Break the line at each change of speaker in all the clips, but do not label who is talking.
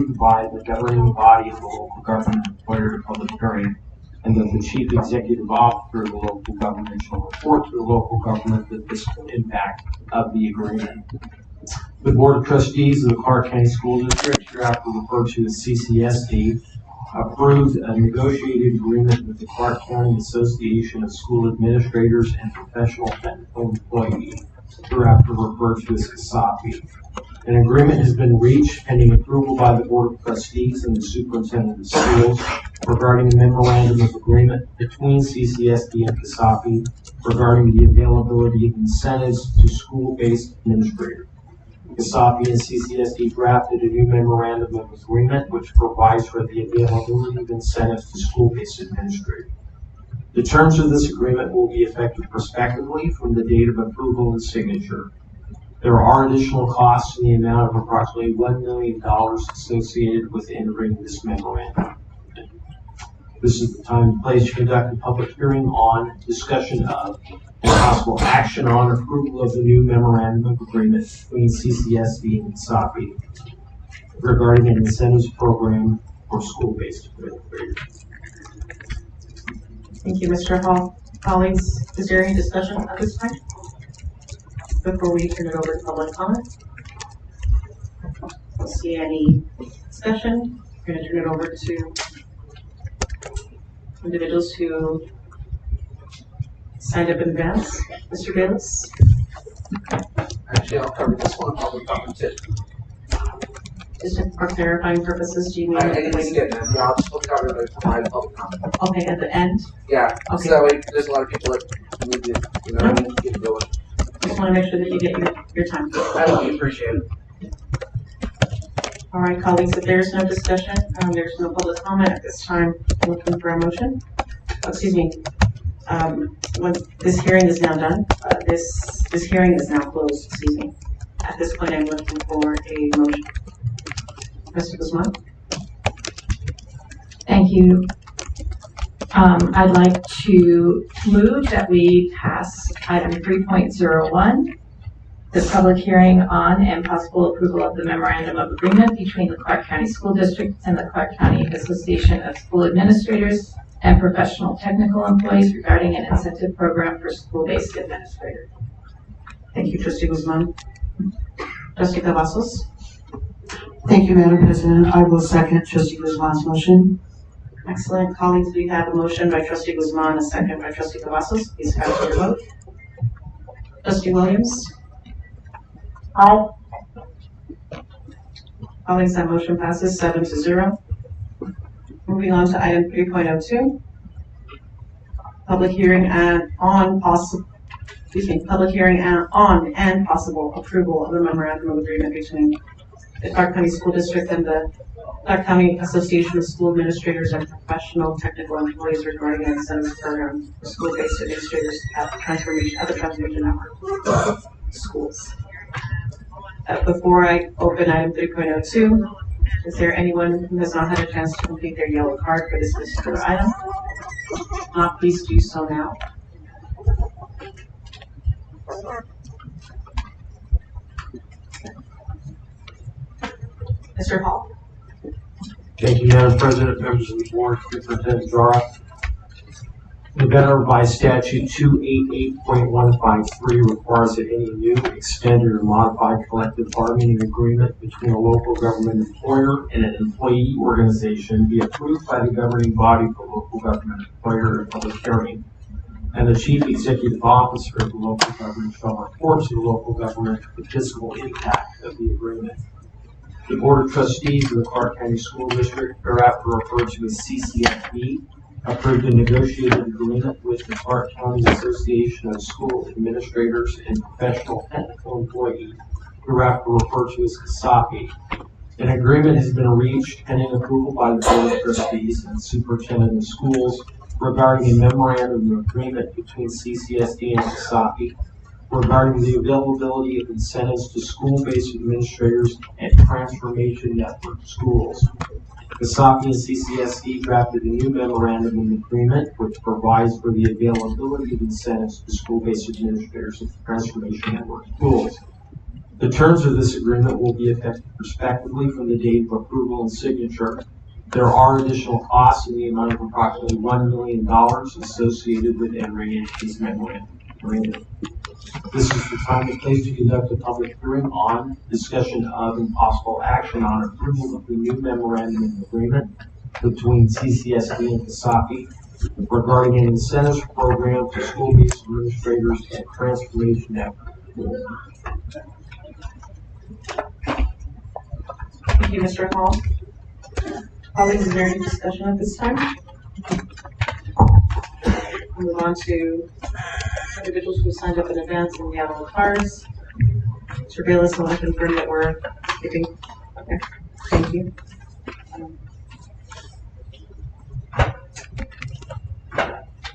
approved by the governing body of the local government prior to public hearing, and that the chief executive officer of the local government shall report to the local government the fiscal impact of the agreement. The Board of Trustees of the Clark County School District, hereafter referred to as CCSD, approved a negotiated agreement with the Clark County Association of School Administrators and Professional Technical Employees, hereafter referred to as COERCION. An agreement has been reached pending approval by the Board of Trustees and the Superintendent of Schools regarding a memorandum of agreement between CCSD and COERCION regarding the availability of incentives to school-based administrators. COERCION and CCSD drafted a new memorandum of agreement which provides for the availability of incentives to school-based administrators. The terms of this agreement will be effective prospectively from the date of approval and signature. There are additional costs in the amount of approximately $1 million associated with entering this memorandum. This is the time and place to conduct a public hearing on, discussion of, and possible action on approval of the new memorandum of agreement between CCSD and COERCION regarding an incentives program for school-based administrators.
Thank you, Mr. Hall. Colleagues, is there any discussion at this time before we turn it over to public comment? I don't see any discussion. I'm going to turn it over to individuals who signed up in advance. Mr. Bayless?
Actually, I'll cover this one public comment too.
Just for clarifying purposes, do you mean?
I didn't skip this. Yeah, I'll just cover the public comment.
Okay, at the end?
Yeah.
Okay.
So that way, there's a lot of people that need to, you know, get going.
Just want to make sure that you get your time.
I really appreciate it.
All right, colleagues, if there's no discussion, there's no public comment at this time, I'm looking for a motion. Excuse me. When this hearing is now done, this hearing is now closed, excuse me. At this point, I'm looking for a motion. Mr. Guzman?
Thank you. I'd like to move that we pass item 3.01, the public hearing on and possible approval of the memorandum of agreement between the Clark County School District and the Clark County Association of School Administrators and Professional Technical Employees regarding an incentive program for school-based administrators.
Thank you, Trustee Guzman. Trustee Cavazos?
Thank you, Madam President. I will second Trustee Guzman's motion.
Excellent. Colleagues, we have a motion by Trustee Guzman, a second by Trustee Cavazos. Please cast your vote. Trustee Williams?
Aye.
Colleagues, that motion passes 7-0. Moving on to item 3.02. Public hearing on and possible approval of the memorandum of agreement between the Clark County School District and the Clark County Association of School Administrators and Professional Technical Employees regarding an incentives program for school-based administrators at the Transformation Network schools. Before I open item 3.02, is there anyone who has not had a chance to complete their yellow card for this particular item? If not, please do so now. Mr. Hall?
Thank you, Madam President, members of the board, Superintendent Zara. Nevada Revised Statute 288.153 requires that any new, extended, or modified collective bargaining agreement between a local government employer and an employee organization be approved by the governing body of the local government employer in public hearing, and the chief executive officer of the local government shall report to the local government the fiscal impact of the agreement. The Board of Trustees of the Clark County School District, hereafter referred to as CCSD, approved a negotiated agreement with the Clark County Association of School Administrators and Professional Technical Employees, hereafter referred to as COERCION. An agreement has been reached pending approval by the Board of Trustees and Superintendent of Schools regarding a memorandum of agreement between CCSD and COERCION regarding the availability of incentives to school-based administrators at Transformation Network schools. COERCION and CCSD drafted a new memorandum of agreement which provides for the availability of incentives to school-based administrators at Transformation Network schools. The terms of this agreement will be effective respectively from the date of approval and signature. There are additional costs in the amount of approximately $1 million associated with entering into this memorandum agreement. This is the time and place to conduct a public hearing on discussion of and possible action on approval of the new memorandum of agreement between CCSD and CASAPI regarding an incentives program for school-based administrators and transformation efforts.
Thank you, Mr. Hall. Colleagues, is there any discussion at this time? Move on to individuals who signed up in advance and yellow cards. Mr. Bayless, I want to confirm that we're skipping. Okay, thank you.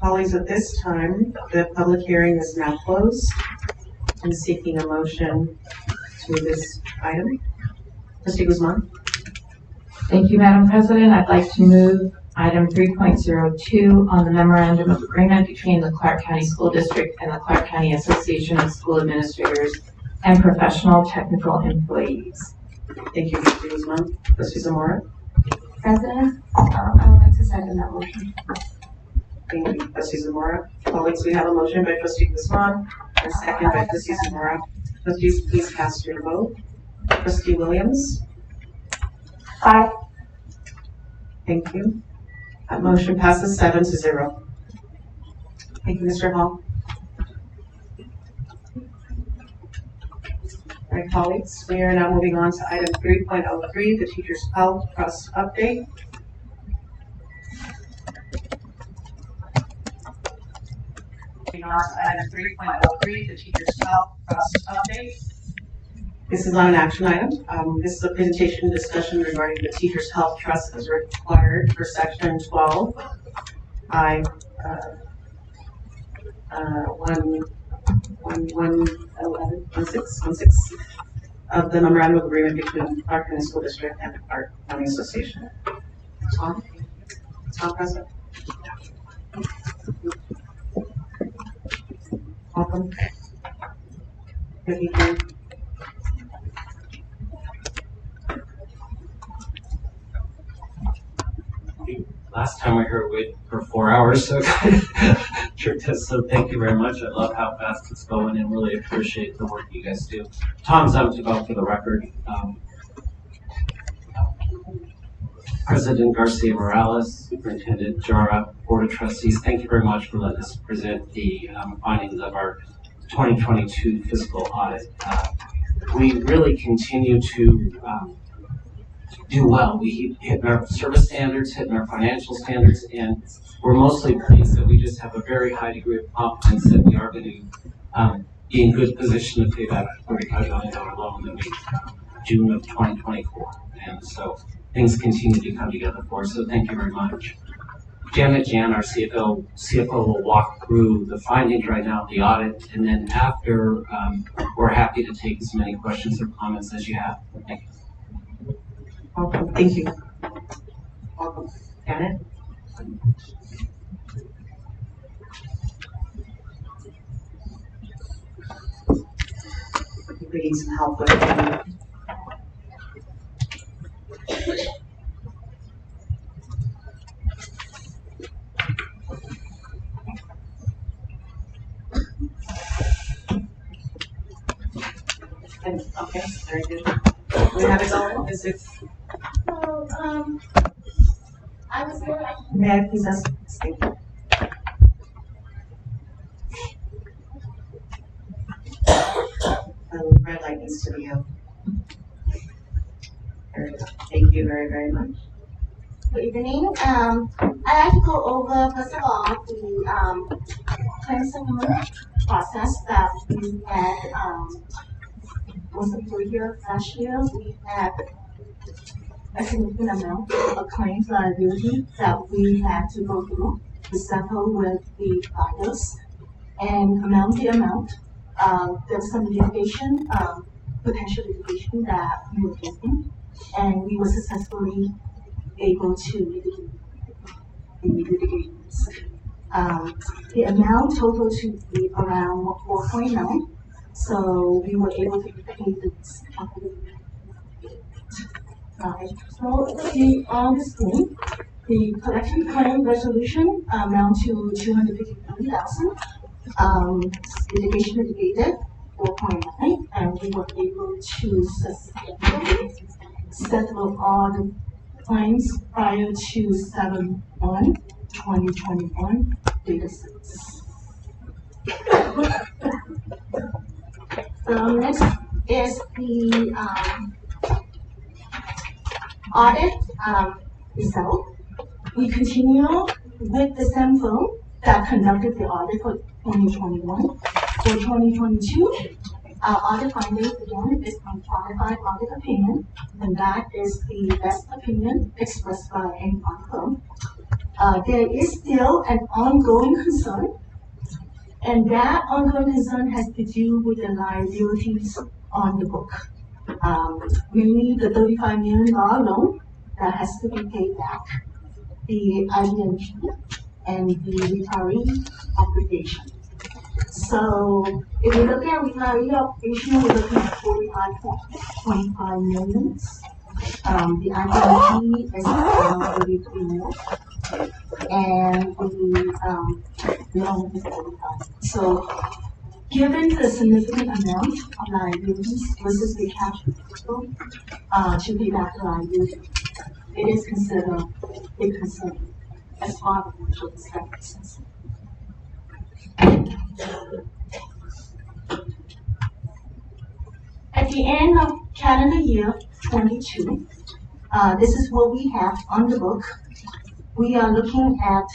Colleagues, at this time, the public hearing is now closed. I'm seeking a motion to this item. Trustee Guzman.
Thank you, Madam President. I'd like to move item 3.02 on the memorandum of agreement between the Clark County School District and the Clark County Association of School Administrators and Professional Technical Employees.
Thank you, Trustee Guzman. Trustee Zamora.
President, I would like to second that motion.
Thank you, Trustee Zamora. Colleagues, we have a motion by Trustee Guzman and a second by Trustee Zamora. Trustees, please cast your vote. Trustee Williams.
Aye.
Thank you. That motion passes 7-0. Thank you, Mr. Hall. All right, colleagues, we are now moving on to item 3.03, the Teachers Health Trust update. Moving on to item 3.03, the Teachers Health Trust update. This is not an action item. This is a presentation discussion regarding the Teachers Health Trust as required for Section 12 I 16 of the Memorandum of Agreement between Clark County School District and the Clark County Association. Tom present. Welcome. Good evening.
Last time we heard wait for 4 hours, so so thank you very much. I love how fast it's going and really appreciate the work you guys do. Tom Zamora for the record. President Garcia Morales, Superintendent Jara, Board of Trustees, thank you very much for letting us present the findings of our 2022 fiscal audit. We really continue to do well. We hit our service standards, hitting our financial standards, and we're mostly pleased that we just have a very high degree of confidence that we are going to be in good position to pay back $45 million loan that we June of 2024. And so things continue to come together for us. So thank you very much. Janet Jan, our CFO will walk through the findings right now of the audit, and then after, we're happy to take as many questions or comments as you have. Thank you.
Welcome. Thank you. Welcome. Janet? We need some help with it. Okay, very good. We have it all. Is it?
So, I was there.
May I please ask? Thank you. Red light needs to be out. Very good. Thank you very, very much.
Good evening. I like to go over, first of all, the claim process that we had most of the year. Last year, we had a significant amount of claims liability that we had to go through to settle with the buyers and the amount. There was some litigation, potential litigation that we were facing, and we were successfully able to mitigate the litigations. The amount total to be around 4.9, So we were able to pay this. Right. So on the screen, the collection claim resolution amount to 253,000. Litigation litigated 4.9, and we were able to successfully settle all the claims prior to 7/1/2021 data sets. So next is the audit result. We continue with the same firm that conducted the audit for 2021. For 2022, our audit findings again is on qualified audit opinion, and that is the best opinion expressed by any audit firm. There is still an ongoing concern, and that ongoing concern has to do with the liabilities on the book. Mainly the $35 million loan that has to be paid back, the IDNP, and the retiree obligation. So if we look at retiree obligation, we're looking at 45.25 million. The IDNP is around 33 million, and the loan is 45. So given the significant amount of liabilities versus the cash flow to pay back the liability, it is considered a big concern as far as financial perspectives. At the end of calendar year 22, this is what we have on the book. We are looking at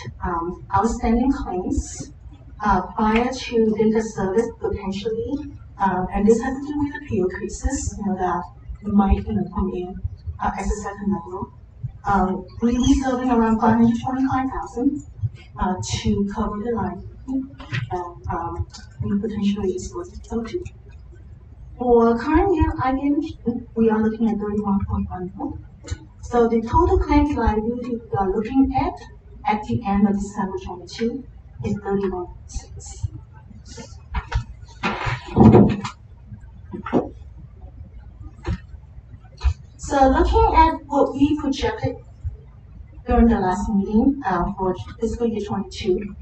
outstanding claims prior to data service potentially, and this has to do with appeal cases that might come in as a second level. We'll be serving around 525,000 to cover the liability that we potentially exposed to. For current year IDNP, we are looking at 31.14. So the total claims liability we are looking at the end of December 22 is 31.6. So looking at what we projected during the last meeting for fiscal year 22,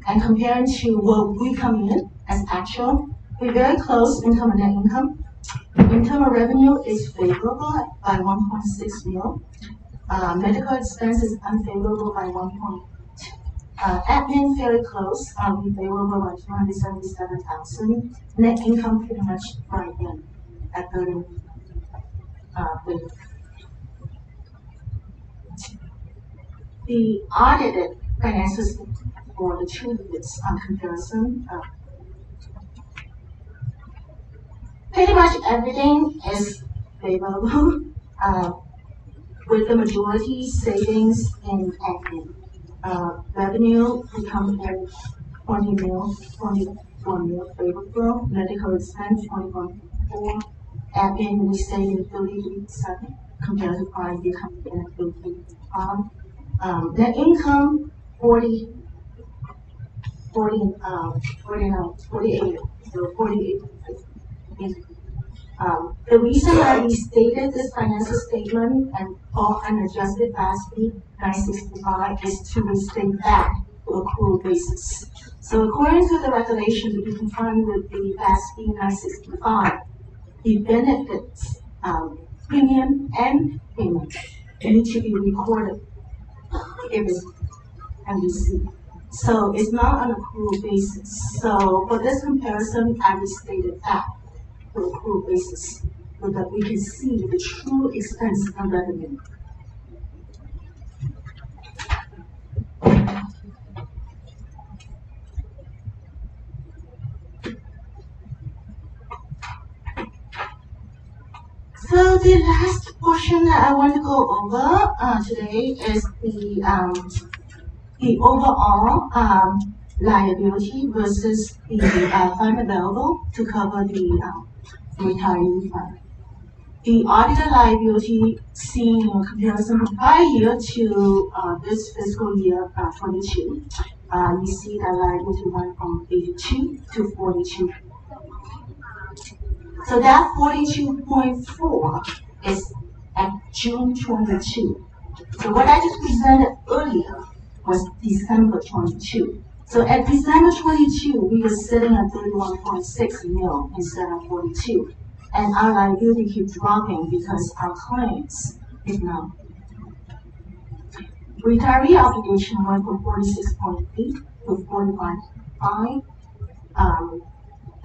and comparing to what we come in as actual, we're very close in terms of net income. In terms of revenue is favorable by 1.6 mil. Medical expense is unfavorable by 1.8. Admin very close, we favorable by 277,000. Net income pretty much right in at 30. The audited financial statement for the 2 years on comparison. Pretty much everything is favorable, with the majority savings in admin. Revenue become 24 mil favorable. Medical expense 21.4. Admin we stay in 33% compared to prior year coming in at 33.5. Net income 48, so 48. The reason I restated this financial statement and for unadjusted FASB 965 is to restate back to accrual basis. So according to the regulation to be compliant with the FASB 965, the benefits, premium and payment need to be recorded if it's NBC. So it's not on accrual basis. So for this comparison, I restated that for accrual basis so that we can see the true expense and revenue. So the last portion that I want to go over today is the overall liability versus the fund available to cover the retiree fund. The audited liability seen in comparison from prior year to this fiscal year 22, you see that liability went from 82 to 42. So that 42.4 is at June 22. So what I just presented earlier was December 22. So at December 22, we were sitting at 31.6 mil instead of 42. And our liability keeps dropping because our claims is now. Retiree obligation went from 46.8 to 45.5.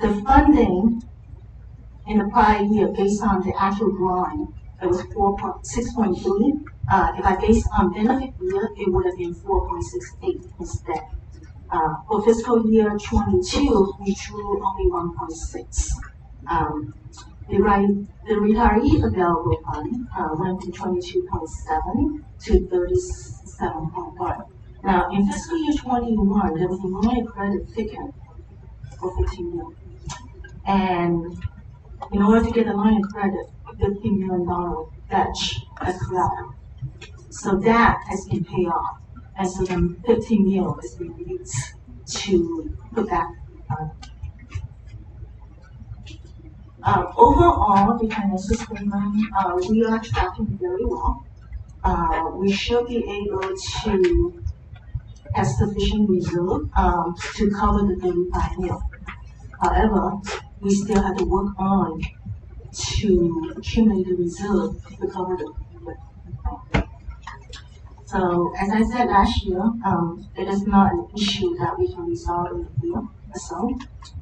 The funding in the prior year, based on the actual drawing, it was 6.3. If I based on benefit year, it would have been 4.68 instead. For fiscal year 22, we drew only 1.6. The retiree available fund went from 22.7 to 37.1. Now, in fiscal year 21, there was a line of credit ticket for 15 million. And in order to get a line of credit, $15 million fetch as collateral. So that has been paid off. And so then 15 million is being used to put that. Overall, the financial statement, we are tracking very well. We should be able to have sufficient reserve to cover the 35 million. However, we still have to work on to accumulate the reserve to cover the. So, as I said last year, it is not an issue that we can resolve in a year. So,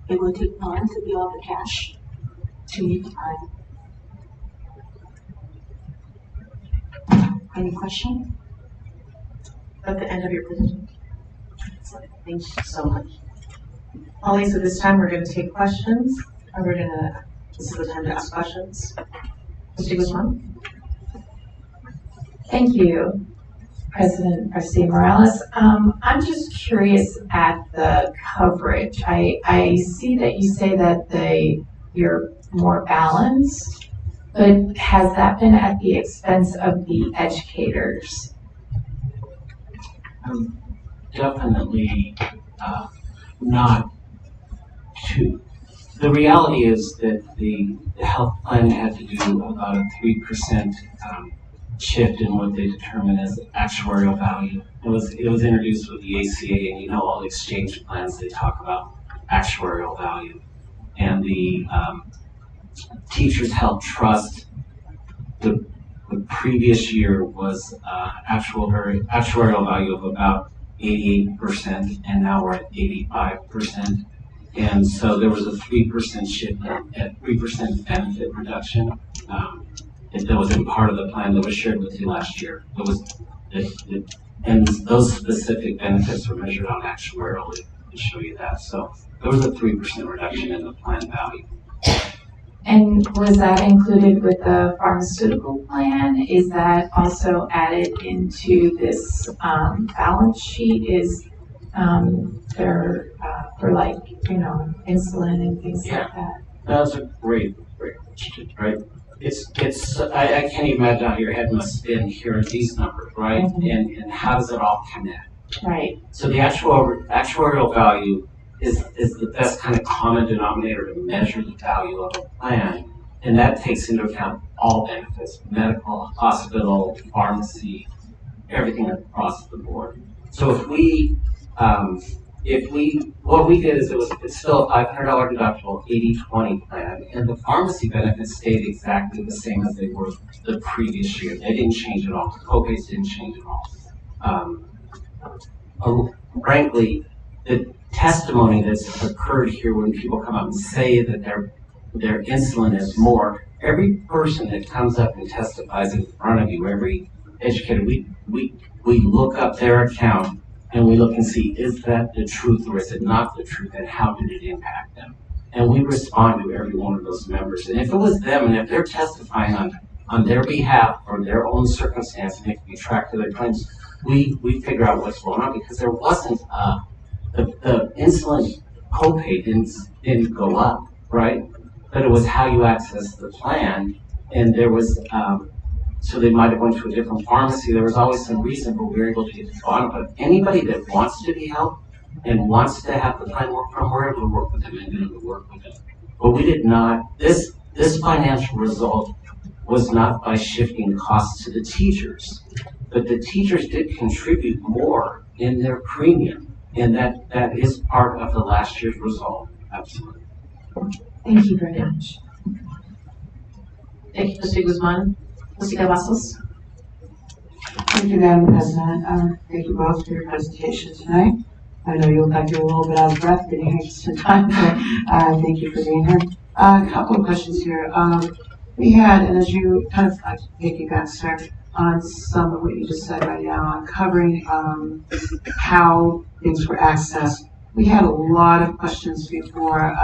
it will take time to build up the cash to meet the time. Any question?
At the end of your presentation. Thank you so much. Always at this time, we're going to take questions. This is the time to ask questions. Mr. Guzman?
Thank you, President Garcia Morales. I'm just curious at the coverage. I see that you say that you're more balanced, but has that been at the expense of the educators?
Definitely not too. The reality is that the health plan had to do about a 3% shift in what they determine as actuarial value. It was introduced with the ACA, and you know all the exchange plans, they talk about actuarial value. And the Teachers Health Trust, the previous year was actuarial value of about 88%, and now we're at 85%. And so there was a 3% shift at 3% benefit reduction. That was in part of the plan that was shared with you last year. And those specific benefits were measured on actuarially to show you that. So there was a 3% reduction in the plan value.
And was that included with the pharmaceutical plan? Is that also added into this balance sheet? Is for like, insulin and things like that?
That's a great question, right? I can't even imagine how your head must spin hearing these numbers, right? Mm-hmm. And how does it all connect?
Right.
So the actuarial value is the best kind of common denominator to measure the value of a plan, and that takes into account all benefits: medical, hospital, pharmacy, everything across the board. So what we did is it's still a $500 deductible 80/20 plan, and the pharmacy benefits stayed exactly the same as they were the previous year. They didn't change at all. The co-pays didn't change at all. Frankly, the testimony that's occurred here when people come up and say that their insulin is more, every person that comes up and testifies in front of you, every educator, we look up their account and we look and see, is that the truth or is it not the truth, and how did it impact them? And we respond to every one of those members. And if it was them, and if they're testifying on their behalf or their own circumstance, and it can be tracked to their claims, we figure out what's going on, because there wasn't the insulin copay didn't go up, right? But it was how you access the plan, and there was so they might have went to a different pharmacy. There was always some reason, but we were able to get to the bottom. But anybody that wants to be helped and wants to have the plan work from, we're able to work with them and get them to work with them. But we did not. this financial result was not by shifting costs to the teachers, but the teachers did contribute more in their premium, and that is part of the last year's result. Absolutely.
Thank you very much.
Thank you, Trustee Guzman. Trustee Cavazos.
Thank you, Madam President. Thank you both for your presentation tonight. I know you look like you're a little bit out of breath getting here just in time, but thank you for being here. A couple of questions here. We had, and as you kind of piggyback, sir, on some of what you just said right now, on covering how things were accessed. We had a lot of questions before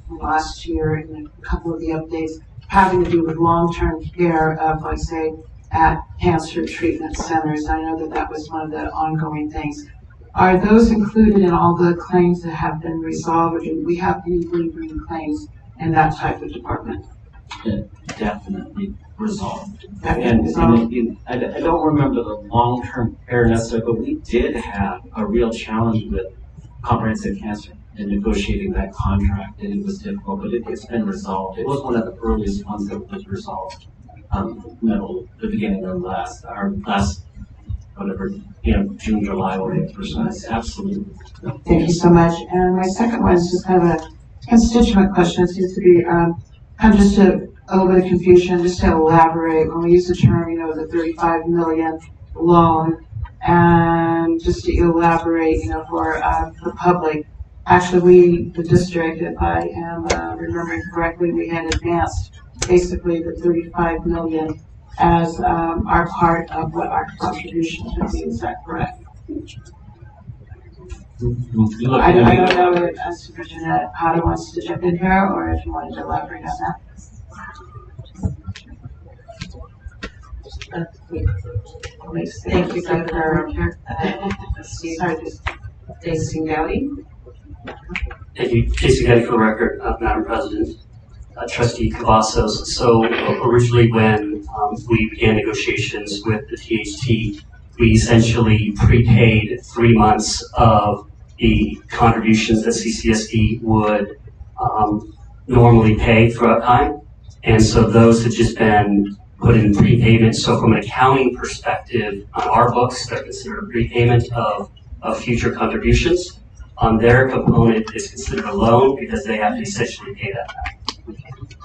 last year and a couple of the updates having to do with long-term care of, like, say, at cancer treatment centers. I know that that was one of the ongoing things. Are those included in all the claims that have been resolved, or do we have any lingering claims in that type of department?
Definitely resolved.
Definitely resolved.
I don't remember the long-term care necessarily, but we did have a real challenge with comprehensive cancer and negotiating that contract, and it was difficult, but it's been resolved. It was one of the earliest ones that was resolved. The beginning of our last, whatever, June, July, or precise. Absolutely.
Thank you so much. And my second one is just kind of a constituent question. It seems to be kind of just a little bit of confusion, just to elaborate. When we use the term, the 35 million loan, and just to elaborate, for the public. Actually, we, the district, if I am remembering correctly, we had advanced basically the 35 million as our part of what our contributions would be. Is that correct? I don't know if Superintendent Potter wants to jump in here, or if you wanted to elaborate on that.
Thank you, Dr. Stacy Gowdy.
Thank you, Casey Getty, for the record, Madam President, Trustee Cavazos. So originally when we began negotiations with the THT, we essentially prepaid 3 months of the contributions that CCSD would normally pay throughout time. And so those had just been put in prepayment. So from an accounting perspective, on our books, they're considered a prepayment of future contributions. On their component is considered a loan because they have to essentially pay that back.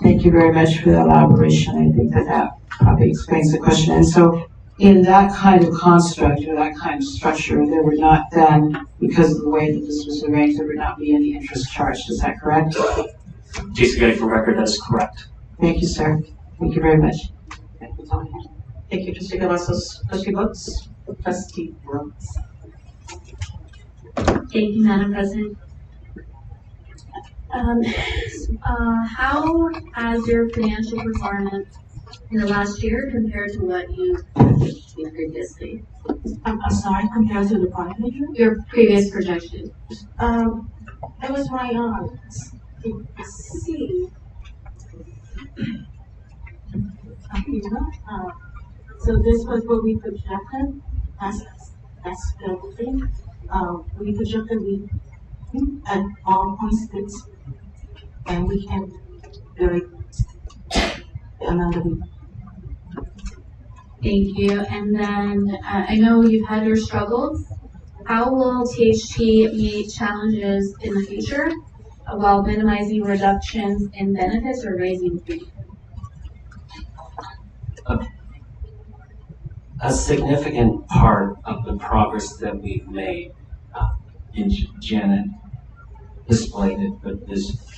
Thank you very much for the elaboration. I think that probably explains the question. And so in that kind of construct or that kind of structure, there would not then, because of the way that this was arranged, there would not be any interest charged. Is that correct?
Casey Getty, for the record, that is correct.
Thank you, sir. Thank you very much.
Thank you, Trustee Cavazos. Trustee Brooks. Trustee Brooks.
Thank you, Madam President. How has your financial performance in the last year compared to what you did previously?
I'm sorry, compared to the prior year?
Your previous projection?
It was right on. Let's see. So this was what we projected. That's the thing. We projected at 1.6, and we can very another.
Thank you. And then I know you've had your struggles. How will THT meet challenges in the future while minimizing reductions in benefits or raising fees?
A significant part of the progress that we've made, and Janet displayed it, but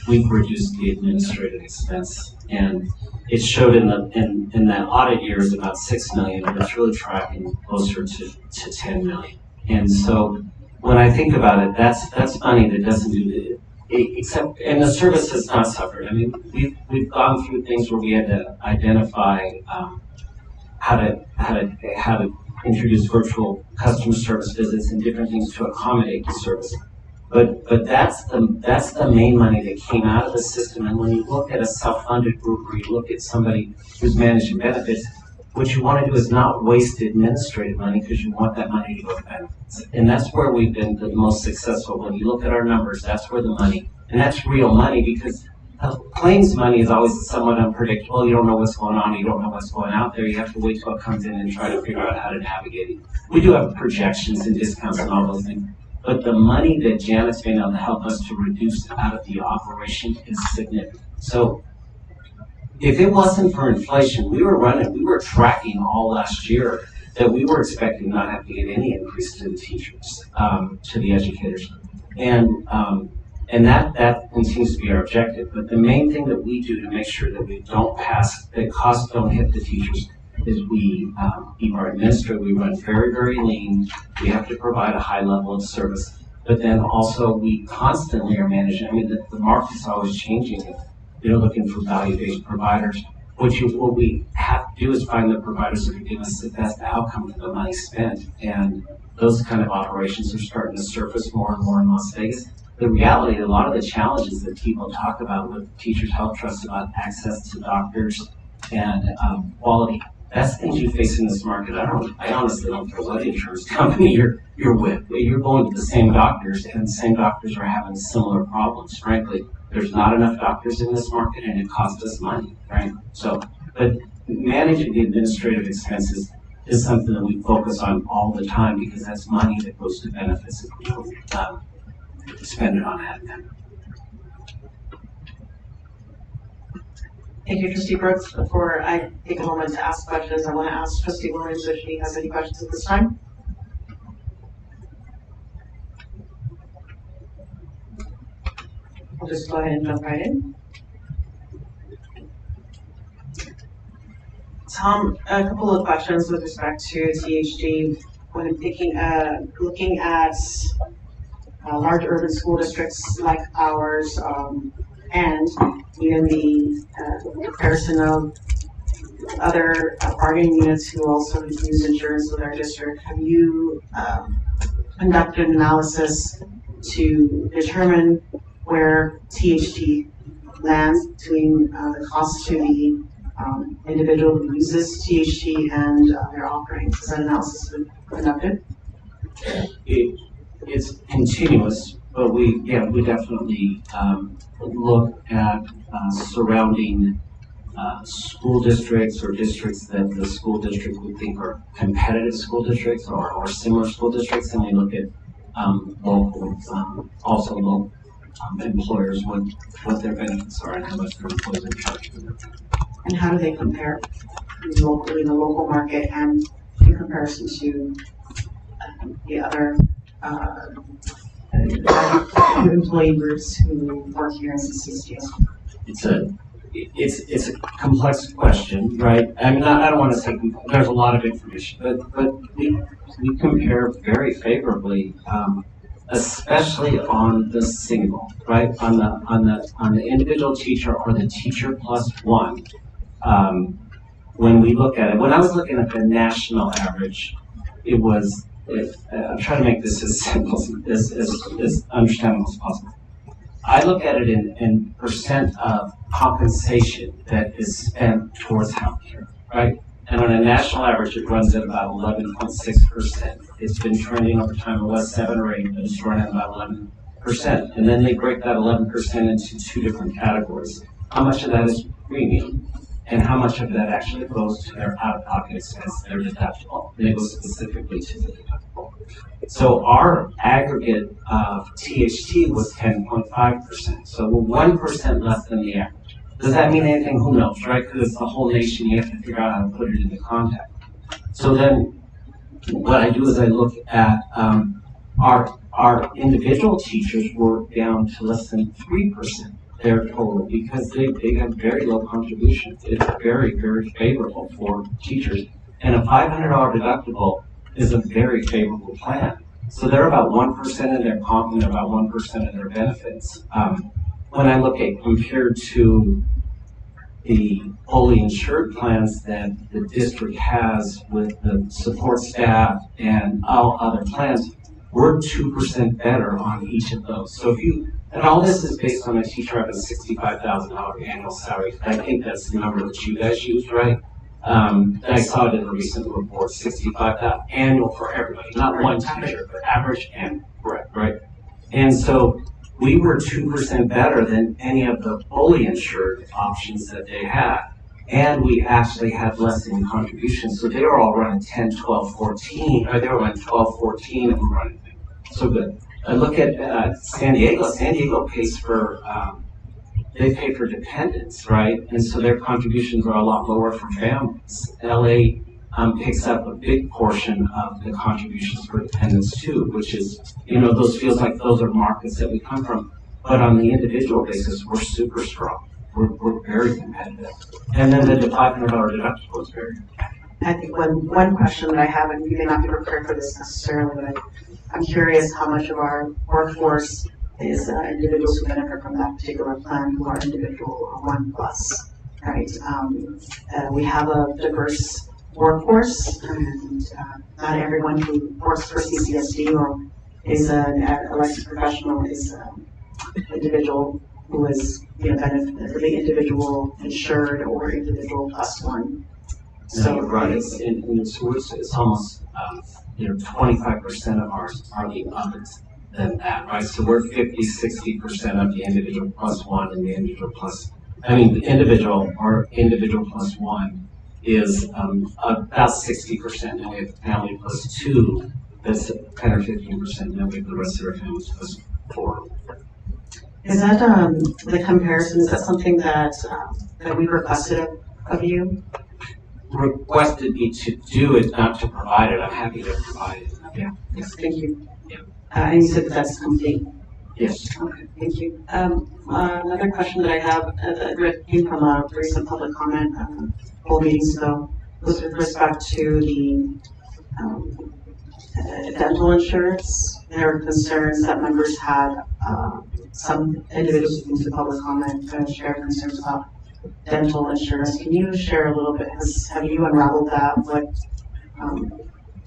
we've reduced the administrative expense, and it showed in that audit year is about 6 million, but it's really tracking closer to 10 million. And so when I think about it, that's money that doesn't do except, and the service has not suffered. I mean, we've gone through things where we had to identify how to introduce virtual customer service visits and different things to accommodate the service. But that's the main money that came out of the system. And when you look at a self-funded group, or you look at somebody who's managing benefits, what you want to do is not waste administrative money, because you want that money to go to benefits. And that's where we've been the most successful. When you look at our numbers, that's where the money, and that's real money, because claims money is always somewhat unpredictable. You don't know what's going on. You don't know what's going out there. You have to wait till it comes in and try to figure out how to navigate it. We do have projections and discounts and all those things. But the money that Janet's been able to help us to reduce out of the operation is significant. So if it wasn't for inflation, we were tracking all last year that we were expecting not have to get any increase to the teachers, to the educators. And that continues to be our objective. But the main thing that we do to make sure that we don't pass, that costs don't hit the teachers, is we are administrative. We run very, very lean. We have to provide a high level of service. But then also we constantly are managing. I mean, the market's always changing. You're looking for value-based providers. What we have to do is find the providers that can give us the best outcome for the money spent. And those kind of operations are starting to surface more and more in Las Vegas. The reality, a lot of the challenges that people talk about with Teachers Health Trust about access to doctors and quality, that's things you face in this market. I honestly don't care what insurance company you're with. You're going to the same doctors, and the same doctors are having similar problems. Frankly, there's not enough doctors in this market, and it costs us money, right? So, but managing the administrative expenses is something that we focus on all the time because that's money that goes to benefits if we don't spend it on admin.
Thank you, Trustee Brooks. Before I take a moment to ask questions, I want to ask Trustee Williams if she has any questions at this time. I'll just go ahead and jump right in. Tom, a couple of questions with respect to THG. When I'm looking at large urban school districts like ours, and even the comparison of other bargaining units who also use insurance with our district, have you conducted an analysis to determine where THT lands between the cost to the individual who uses THT and their offerings? Is that analysis been conducted?
It's continuous, but we definitely look at surrounding school districts or districts that the school district would think are competitive school districts or similar school districts, and we look at local employers, what their benefits are and how much their employees are charging.
And how do they compare locally in the local market and in comparison to the other employee groups who work here in CCSD?
It's a complex question, right? I mean, I don't want to say there's a lot of information, but we compare very favorably, especially on the single, right? On the individual teacher or the teacher plus one. When we look at it, when I was looking at the national average, it was. I'm trying to make this as simple, as understandable as possible. I look at it in percent of compensation that is spent towards healthcare, right? And on a national average, it runs at about 11.6%. It's been trending over time. It was 7 or 8, but it's running at about 11%. And then they break that 11% into two different categories. How much of that is premium? And how much of that actually goes to their out-of-pocket expense, their deductible? And it goes specifically to the deductible. So our aggregate of THT was 10.5%. So we're 1% less than the average. Does that mean anything? Who knows, right? Because it's the whole nation. You have to figure out how to put it into context. So then what I do is I look at our individual teachers were down to less than 3%. Their total, because they have very low contributions. It's very, very favorable for teachers. And a $500 deductible is a very favorable plan. So they're about 1% of their comp and about 1% of their benefits. When I look at compared to the fully insured plans that the district has with the support staff and all other plans, we're 2% better on each of those. So and all this is based on a teacher having a $65,000 annual salary. I think that's the number that you guys used, right? I saw it in a recent report, $65,000 annual for everybody, not one teacher, but average annual, correct, right? And so we were 2% better than any of the fully insured options that they had. And we actually had less in contributions. So they were all running 10, 12, 14, or they were running 12, 14, and we were running so good. Look at San Diego. San Diego pays for, they pay for dependents, right? And so their contributions are a lot lower for families. LA picks up a big portion of the contributions for dependents too, which is, those feels like those are markets that we come from. But on the individual basis, we're super strong. We're very competitive. And then the $500 deductible is very good.
I think one question that I have, and you may not be prepared for this necessarily, but I'm curious how much of our workforce is individuals who benefit from that particular plan who are individual or 1+, right? We have a diverse workforce, and not everyone who works for CCSD or is an elected professional is an individual who is benefit for the individual insured or individual +1.
So right, it's almost 25% of ours are the others than that, right? So we're 50-60% of the individual +1 and the individual the individual or individual +1 is about 60%. Now we have family +2, that's 10 or 15%. Now we have the rest of our families +4.
Is that the comparison? Is that something that we requested of you?
Requested me to do it, not to provide it. I'm happy to provide it. Yeah.
Yes, thank you.
Yeah.
And you said that's complete.
Yes.
Okay, thank you. Another question that I have came from a recent public comment a couple meetings ago was with respect to the dental insurance. There were concerns that members had. Some individuals who came to public comment shared concerns about dental insurance. Can you share a little bit? Have you unraveled that?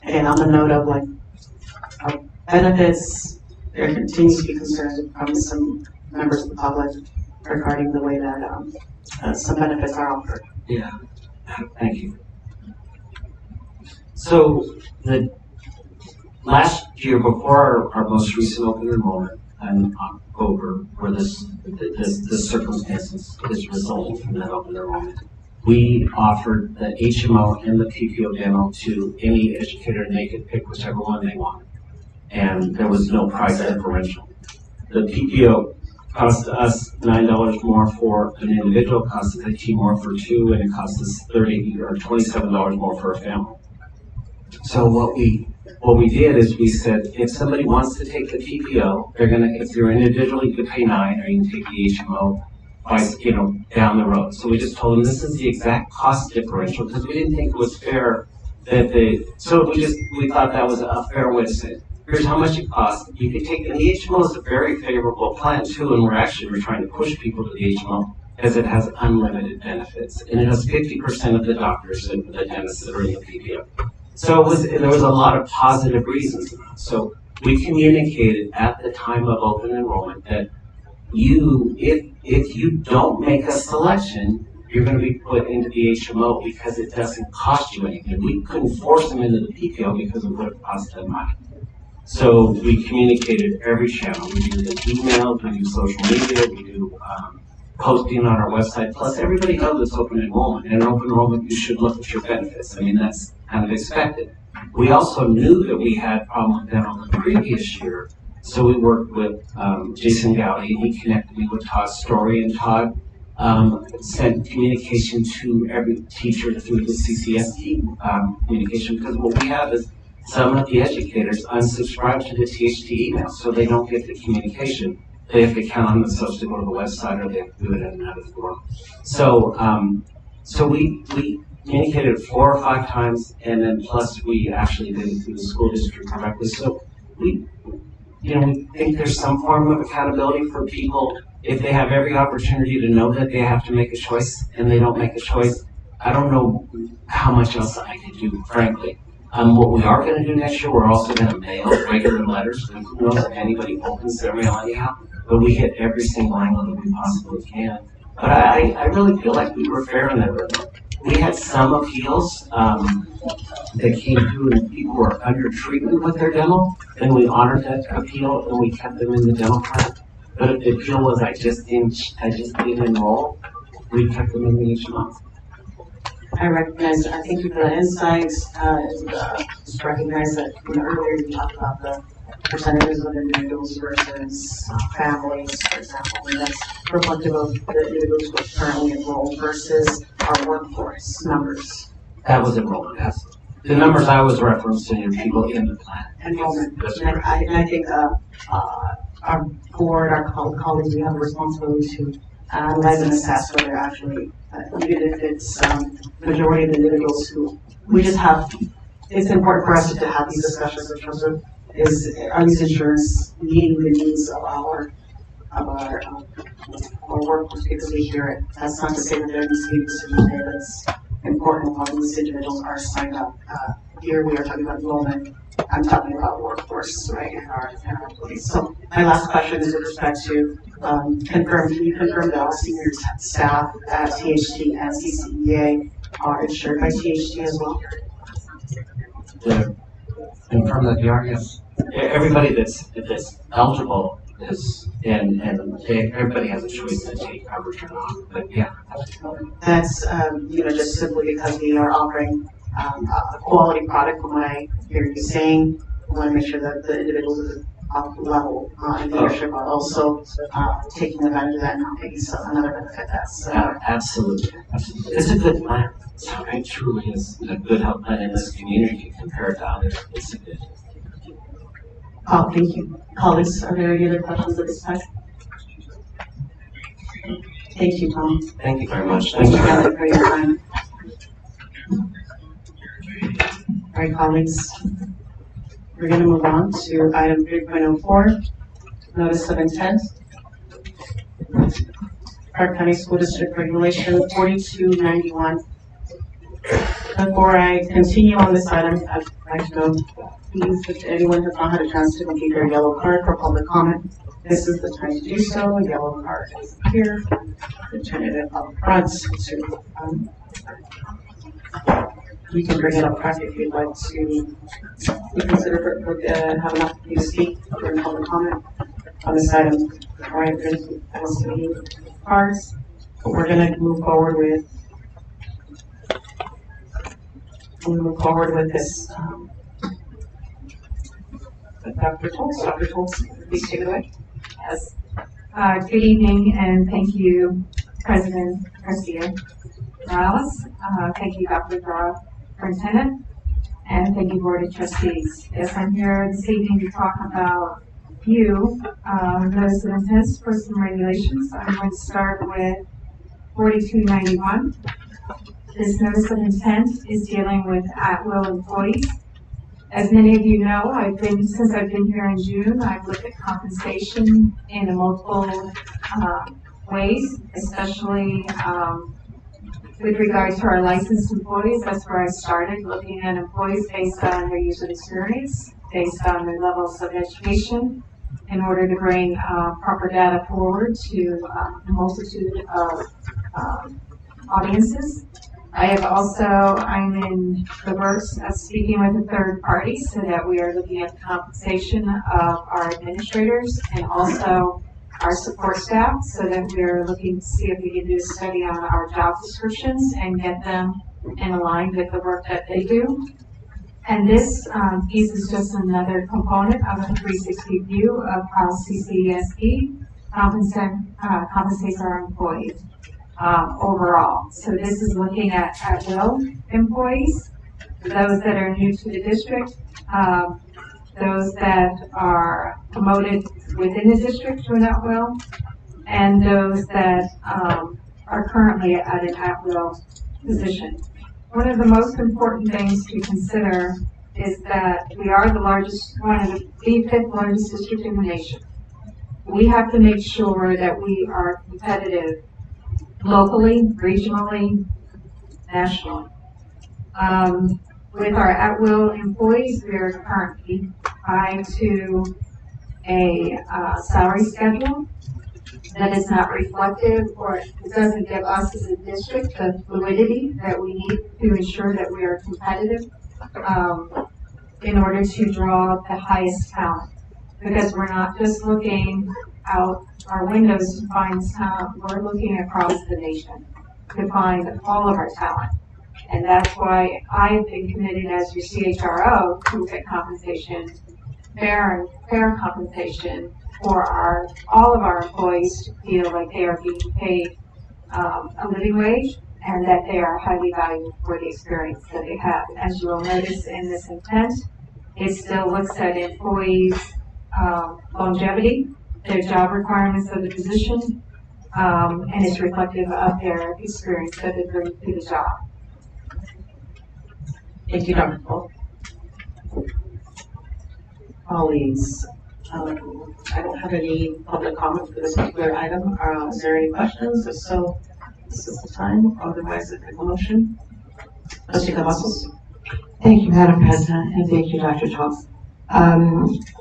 Again, on the note of benefits, there continues to be concerns from some members of the public regarding the way that some benefits are offered.
Yeah, thank you. So the last year before our most recent open enrollment in October, where this circumstances is resulting from that open enrollment, we offered the HMO and the PPO demo to any educator, and they could pick whichever one they wanted. And there was no price differential. The PPO cost us $9 more for an individual, cost us $15 more for two, and it cost us $30 or $27 more for a family. So what we did is we said, if somebody wants to take the PPO, if you're an individual, you could pay $9, or you can take the HMO down the road. So we just told them this is the exact cost differential, because we didn't think it was fair that we thought that was a fair way to say it. Here's how much it costs. You could take, and the HMO is a very favorable plan too, and we're trying to push people to the HMO as it has unlimited benefits, and it has 50% of the doctors and the dentists that are in the PPO. So there was a lot of positive reasons. So we communicated at the time of open enrollment that if you don't make a selection, you're going to be put into the HMO because it doesn't cost you anything. We couldn't force them into the PPO because it would have cost them money. So we communicated every channel. We do the email, we do social media, we do posting on our website. Plus, everybody knows it's open enrollment. And in open enrollment, you should look at your benefits. I mean, that's kind of expected. We also knew that we had problems with dental the previous year. So we worked with Jason Gowdy, and he connected me with Todd Story, and Todd sent communication to every teacher through the CCSD communication, because what we have is some of the educators unsubscribe to the THT email, so they don't get the communication. They have to count on themselves to go to the website, or they have to do it in another forum. So we communicated 4 or 5 times, and then plus we actually did it through the school district directly. So we think there's some form of accountability for people if they have every opportunity to know that they have to make a choice and they don't make a choice. I don't know how much else I could do, frankly. What we are going to do next year, we're also going to mail regular letters. Who knows if anybody opens their mail anyhow, but we hit every single angle that we possibly can. But I really feel like we were fair in that. We had some appeals that came through, and people were under treatment with their dental, and we honored that appeal and we kept them in the dental plan. But if the appeal was I just didn't enroll, we kept them in the each month.
I recognize, I thank you for the insights, and just recognize that earlier you talked about the percentages of individuals versus families, for example, and that's reflective of the individuals who are currently enrolled versus our workforce numbers.
That was enrollment, yes. The numbers I was referencing are people in the plan.
Enrollment.
That's
And
correct.
I think our board, our colleagues, we have a responsibility to analyze and assess whether actually, even if it's majority of the individuals who, we just have, it's important for us to have these discussions in terms of are these insurance meeting the needs of our workforce, because we hear it. That's not to say that there needs to be discrimination, but it's important while these individuals are signed up. Here we are talking about enrollment. I'm talking about workforce, right, and our employees. So my last question is with respect to can you confirm that all senior staff at THT and CCEA are insured by THT as well?
Confirm that they are, yes. Everybody that's eligible is, and everybody has a choice to take coverage or not, but yeah.
That's, just simply because we are offering a quality product. From what I hear you saying, we want to make sure that the individuals at the top level in leadership are also taking advantage of that and not taking another benefit. That's
Absolutely. It's a good plan. It truly is a good health plan in this community compared to others. It's a good.
Oh, thank you. Colleagues, are there any other questions at this time? Thank you, Tom.
Thank you very much.
Thank you for your time. All right, colleagues. We're going to move on to item 3.04, notice of intent. Park County School District Regulation 4291. Before I continue on this item, I'd like to know, please, if anyone has not had a chance to complete their yellow card for public comment, this is the time to do so. The yellow card is here. You turn it up front to, you can bring it up front if you'd like to consider have an opportunity to speak during public comment on this item. All right, there's any cards. We're going to move forward with this. Dr. Toltz, please take it away.
Yes. Good evening, and thank you, President Garcia Morales. Thank you, Dr. Dara, Superintendent, and thank you, Board of Trustees. Yes, I'm here this evening to talk about a few notice of intent for some regulations. I'm going to start with 4291. This notice of intent is dealing with at-will employees. As many of you know, since I've been here in June, I've looked at compensation in multiple ways, especially with regard to our licensed employees. That's where I started, looking at employees based on their user experience, based on their levels of education, in order to bring proper data forward to a multitude of audiences. I'm in the works of speaking with a third party so that we are looking at the compensation of our administrators and also our support staff, so that we're looking to see if we can do a study on our job descriptions and get them in line with the work that they do. And this piece is just another component of a 360 view of how CCSD compensates our employees. Overall. So this is looking at will employees, those that are new to the district, those that are promoted within the district to an at-will, and those that are currently at an at-will position. One of the most important things to consider is that we are one of the fifth largest district in the nation. We have to make sure that we are competitive locally, regionally, nationally. With our at-will employees, we are currently tied to a salary schedule that is not reflective, or it doesn't give us as a district the fluidity that we need to ensure that we are competitive in order to draw the highest talent. Because we're not just looking out our windows to find we're looking across the nation to find all of our talent. And that's why I've been committed as your CHRO to look at compensation, fair compensation for all of our employees to feel like they are being paid a living wage and that they are highly valued for the experience that they have. As you will notice in this intent, it still looks at employees' longevity, their job requirements of the position, and it's reflective of their experience that they bring to the job.
Thank you, Dr. Cole. Colleagues, I don't have any public comment for this particular item. Is there any questions? If so, this is the time. Otherwise, I take a motion. Trustee Cavazos.
Thank you, Madam President, and thank you, Dr. Thompson.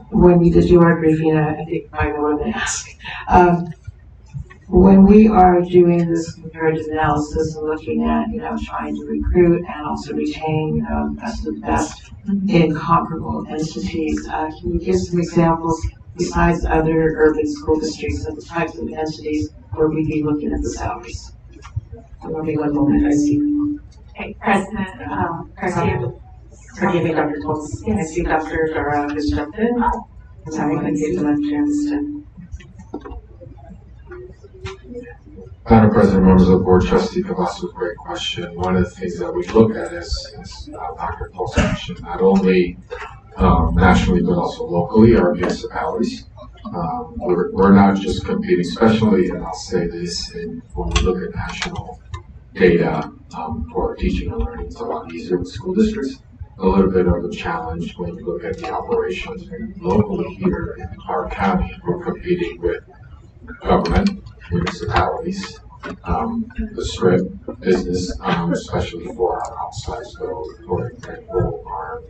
When we did do our briefing, I think you might know what I'm going to ask. When we are doing this comparative analysis and looking at, trying to recruit and also retain, best of the best in comparable entities, can you give some examples besides other urban school districts of the types of entities where we'd be looking at the salaries?
I'll be one moment. I see.
Okay, President Garcia.
Forgive me, Dr. Toltz. I see Dr. Dara has jumped in. Sorry, I couldn't give him a chance to.
Madam President, members of the board, Trustee Cavazos, great question. One of the things that we look at is Dr. Toltz mentioned, not only nationally but also locally, our municipalities. We're not just competing, especially, and I'll say this, when we look at national data for teaching and learning, it's a lot easier with school districts. A little bit of a challenge when you look at the operations locally here in our county. We're competing with government, municipalities, the strip business, especially for our outside. So, for example, our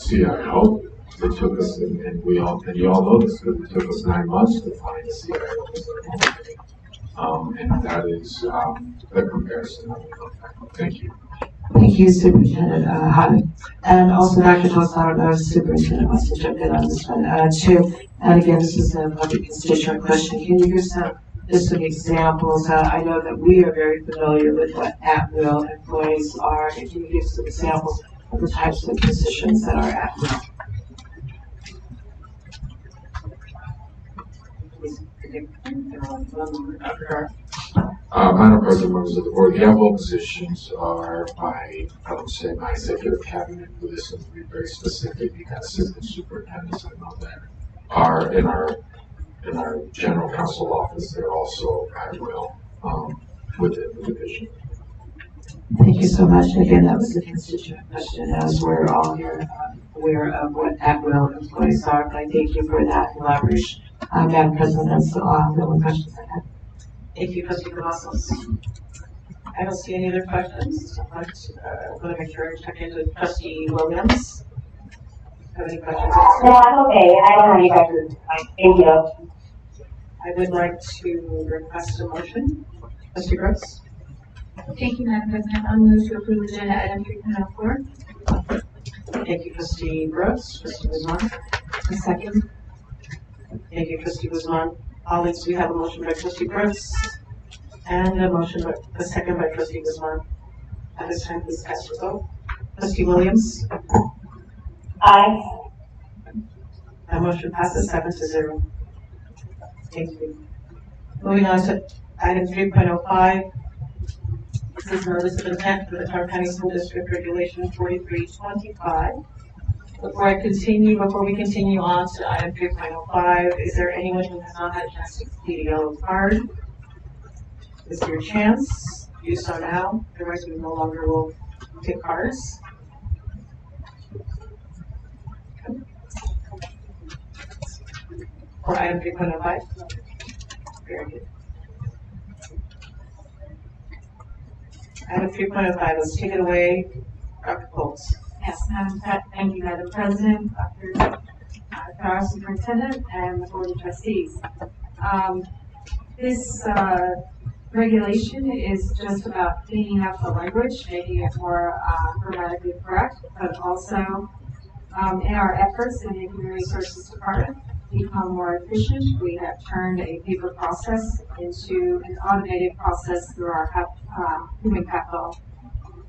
CIO, it took us, and you all know this, because it took us 9 months to find a CIO. And that is the comparison. Thank you.
Thank you, Superintendent Hutton. And also, Dr. Thompson, I don't know if the Superintendent wants to jump in on this one too. And again, this is a public constituent question. Can you give some examples? I know that we are very familiar with what at-will employees are. And can you give some examples of the types of positions that are at-will?
Madam President, members of the board, the at-will positions are I would say, my executive cabinet, for this one to be very specific, because assistant superintendents, I know that are in our general counsel office. They're also at-will within the division.
Thank you so much. Again, that was a constituent question, as we're all here aware of what at-will employees are. But I thank you for that elaboration. Madam President, that's the only questions I had.
Thank you, Trustee Cavazos. I don't see any other questions. I'm going to make sure I check into Trustee Williams. Have any questions?
No, I'm okay. I don't have any questions. Thank you.
I would like to request a motion. Trustee Brooks.
Thank you, Madam President. I'll move to approve agenda item 3.04.
Thank you, Trustee Brooks. Trustee Guzman.
A second.
Thank you, Trustee Guzman. Colleagues, we have a motion by Trustee Brooks and a second by Trustee Guzman. At this time, please cast your vote. Trustee Williams.
Aye.
That motion passes 7-0. Thank you. Moving on to item 3.05. This is notice of intent for the Tarrant County School District Regulation 4325. Before we continue on to item 3.05, is there anyone who has not had a chance to complete a yellow card? This is your chance. Do so now. Otherwise, we no longer will take cards. For item 3.05. Very good. Item 3.05, let's take it away. Dr. Colts.
Yes, thank you, Madam President, Dr. Farrar, Superintendent, and the Board of Trustees. This regulation is just about cleaning up the language, making it more grammatically correct, but also in our efforts in the Human Resources Department, become more efficient. We have turned a paper process into an automated process through our human capital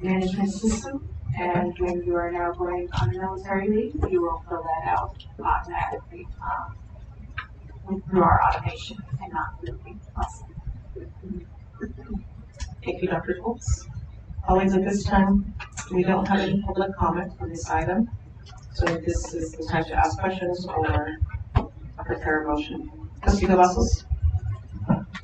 management system. And when you are now going on a military leave, you will fill that out automatically through our automation and not through the paper process.
Thank you, Dr. Schultz. Colleagues, at this time, we don't have any public comment on this item. So this is the time to ask questions or prepare a motion. Trustee Cavazos?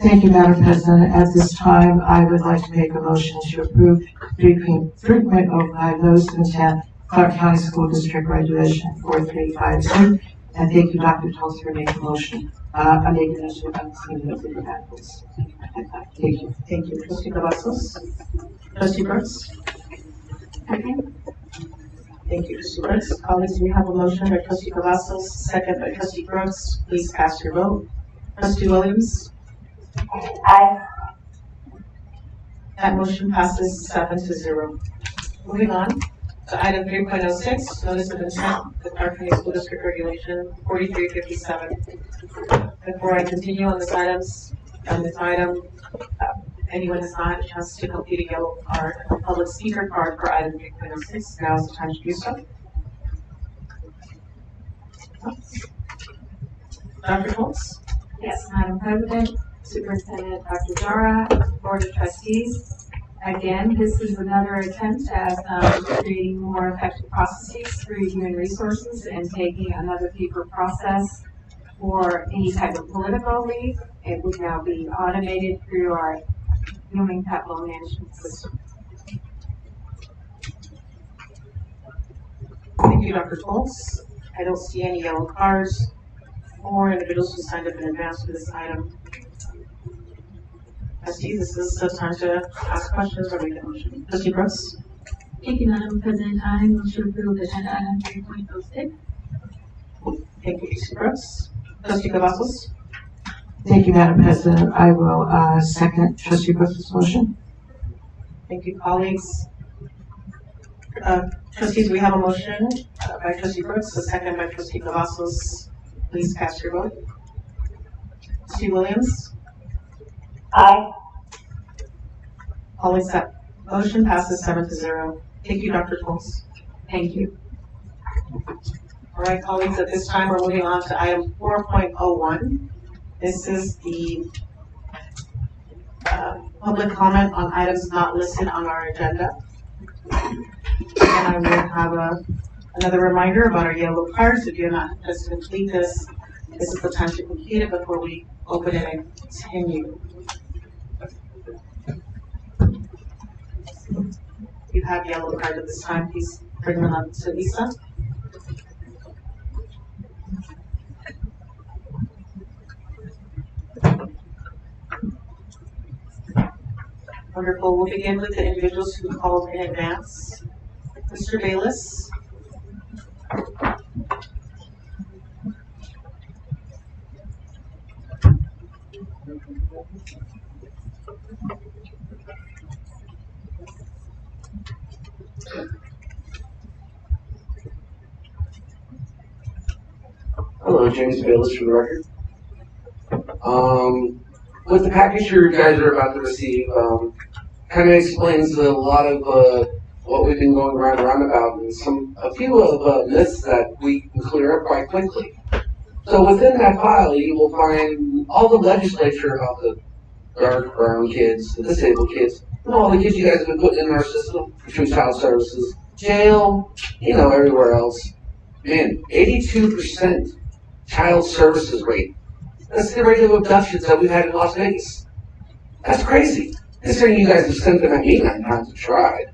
Thank you, Madam President. At this time, I would like to make a motion to approve 3.05 notice of intent Clark County School District Graduation 4352. And thank you, Dr. Tulsa, for making the motion. I make a motion about the backwards. Thank you.
Thank you, Trustee Cavazos. Trustee Brooks?
Second.
Thank you, Trustee Brooks. Colleagues, we have a motion by Trustee Cavazos, second by Trustee Brooks. Please cast your vote. Trustee Williams?
Aye.
That motion passes 7-0. Moving on to item 3.06, notice of intent, the Clark County School District Regulation 4357. Before I continue on this item, anyone has not had a chance to complete a yellow card, a public speaker card for item 3.06, now is the time to do so. Dr. Schultz?
Yes, Madam President, Superintendent Dr. Zara, Board of Trustees. Again, this is another attempt at creating more effective processes through human resources and taking another paper process for any type of political leave. It would now be automated through our human capital management system.
Thank you, Dr. Schultz. I don't see any yellow cards or individuals who signed up in advance for this item. Trustee, this is the time to ask questions or make a motion. Trustee Brooks?
Thank you, Madam President. I move to approve agenda item 3.06.
Thank you, Trustee Brooks. Trustee Cavazos?
Thank you, Madam President. I will second Trustee Brooks' motion.
Thank you, colleagues. Trustees, we have a motion by Trustee Brooks, a second by Trustee Cavazos. Please cast your vote. Trustee Williams?
Aye.
Colleagues, that motion passes 7-0. Thank you, Dr. Schultz.
Thank you.
All right, colleagues, at this time, we're moving on to item 4.01. This is the public comment on items not listed on our agenda. And I will have another reminder about our yellow cards. If you're not has to complete this, this is the time to complete it before we open it and continue. If you have yellow cards at this time, please bring them up to Lisa. Wonderful. We'll begin with the individuals who called in advance. Mr. Bayless.
Hello, James Bayless for the record. With the package you guys are about to receive, kind of explains a lot of what we've been going around about, and a few of myths that we can clear up quite quickly. So within that file, you will find all the legislature about the dark brown kids, the disabled kids, and all the kids you guys have been putting in our system between child services, jail, everywhere else. Man, 82% child services rate. That's the rate of abductions that we've had in Las Vegas. That's crazy. Considering you guys have sent them at me 9 times and tried.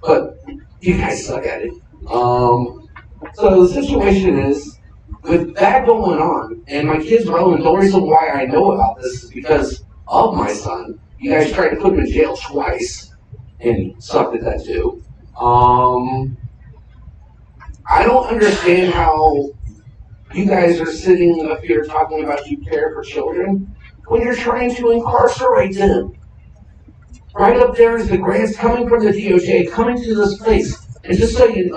But you guys suck at it. So the situation is, with that going on, and my kids rolling, the reason why I know about this is because of my son. You guys tried to put him in jail twice, and sucked at that too. I don't understand how you guys are sitting up here talking about you care for children when you're trying to incarcerate them. Right up there is the grants coming from the DOJ, coming to this place. And just so you,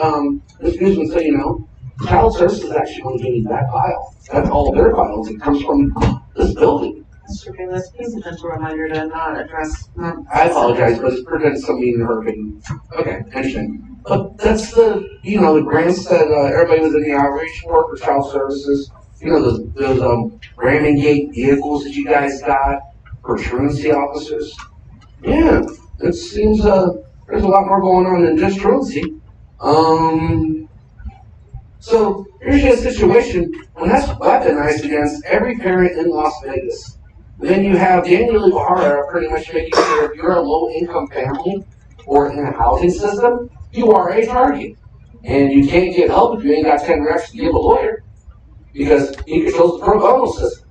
Ms. Guzman, so you know, Child services actually getting that file. That's all their files. It comes from this building.
Mr. Bayless, please a gentle reminder to not address, not.
I apologize, but it's prevented somebody in hurricane. Okay, interesting. But that's the, the grants that everybody was in the outreach for child services. Those ramming gate vehicles that you guys got for truancy officers. Yeah, it seems there's a lot more going on than just truancy. So here's your situation, and that's weaponized against every parent in Las Vegas. Then you have Daniel Ibarra pretty much making sure if you're a low-income family or in a housing system, you are a target. And you can't get help if you ain't got 10 racks to give a lawyer because he controls the pro bono system.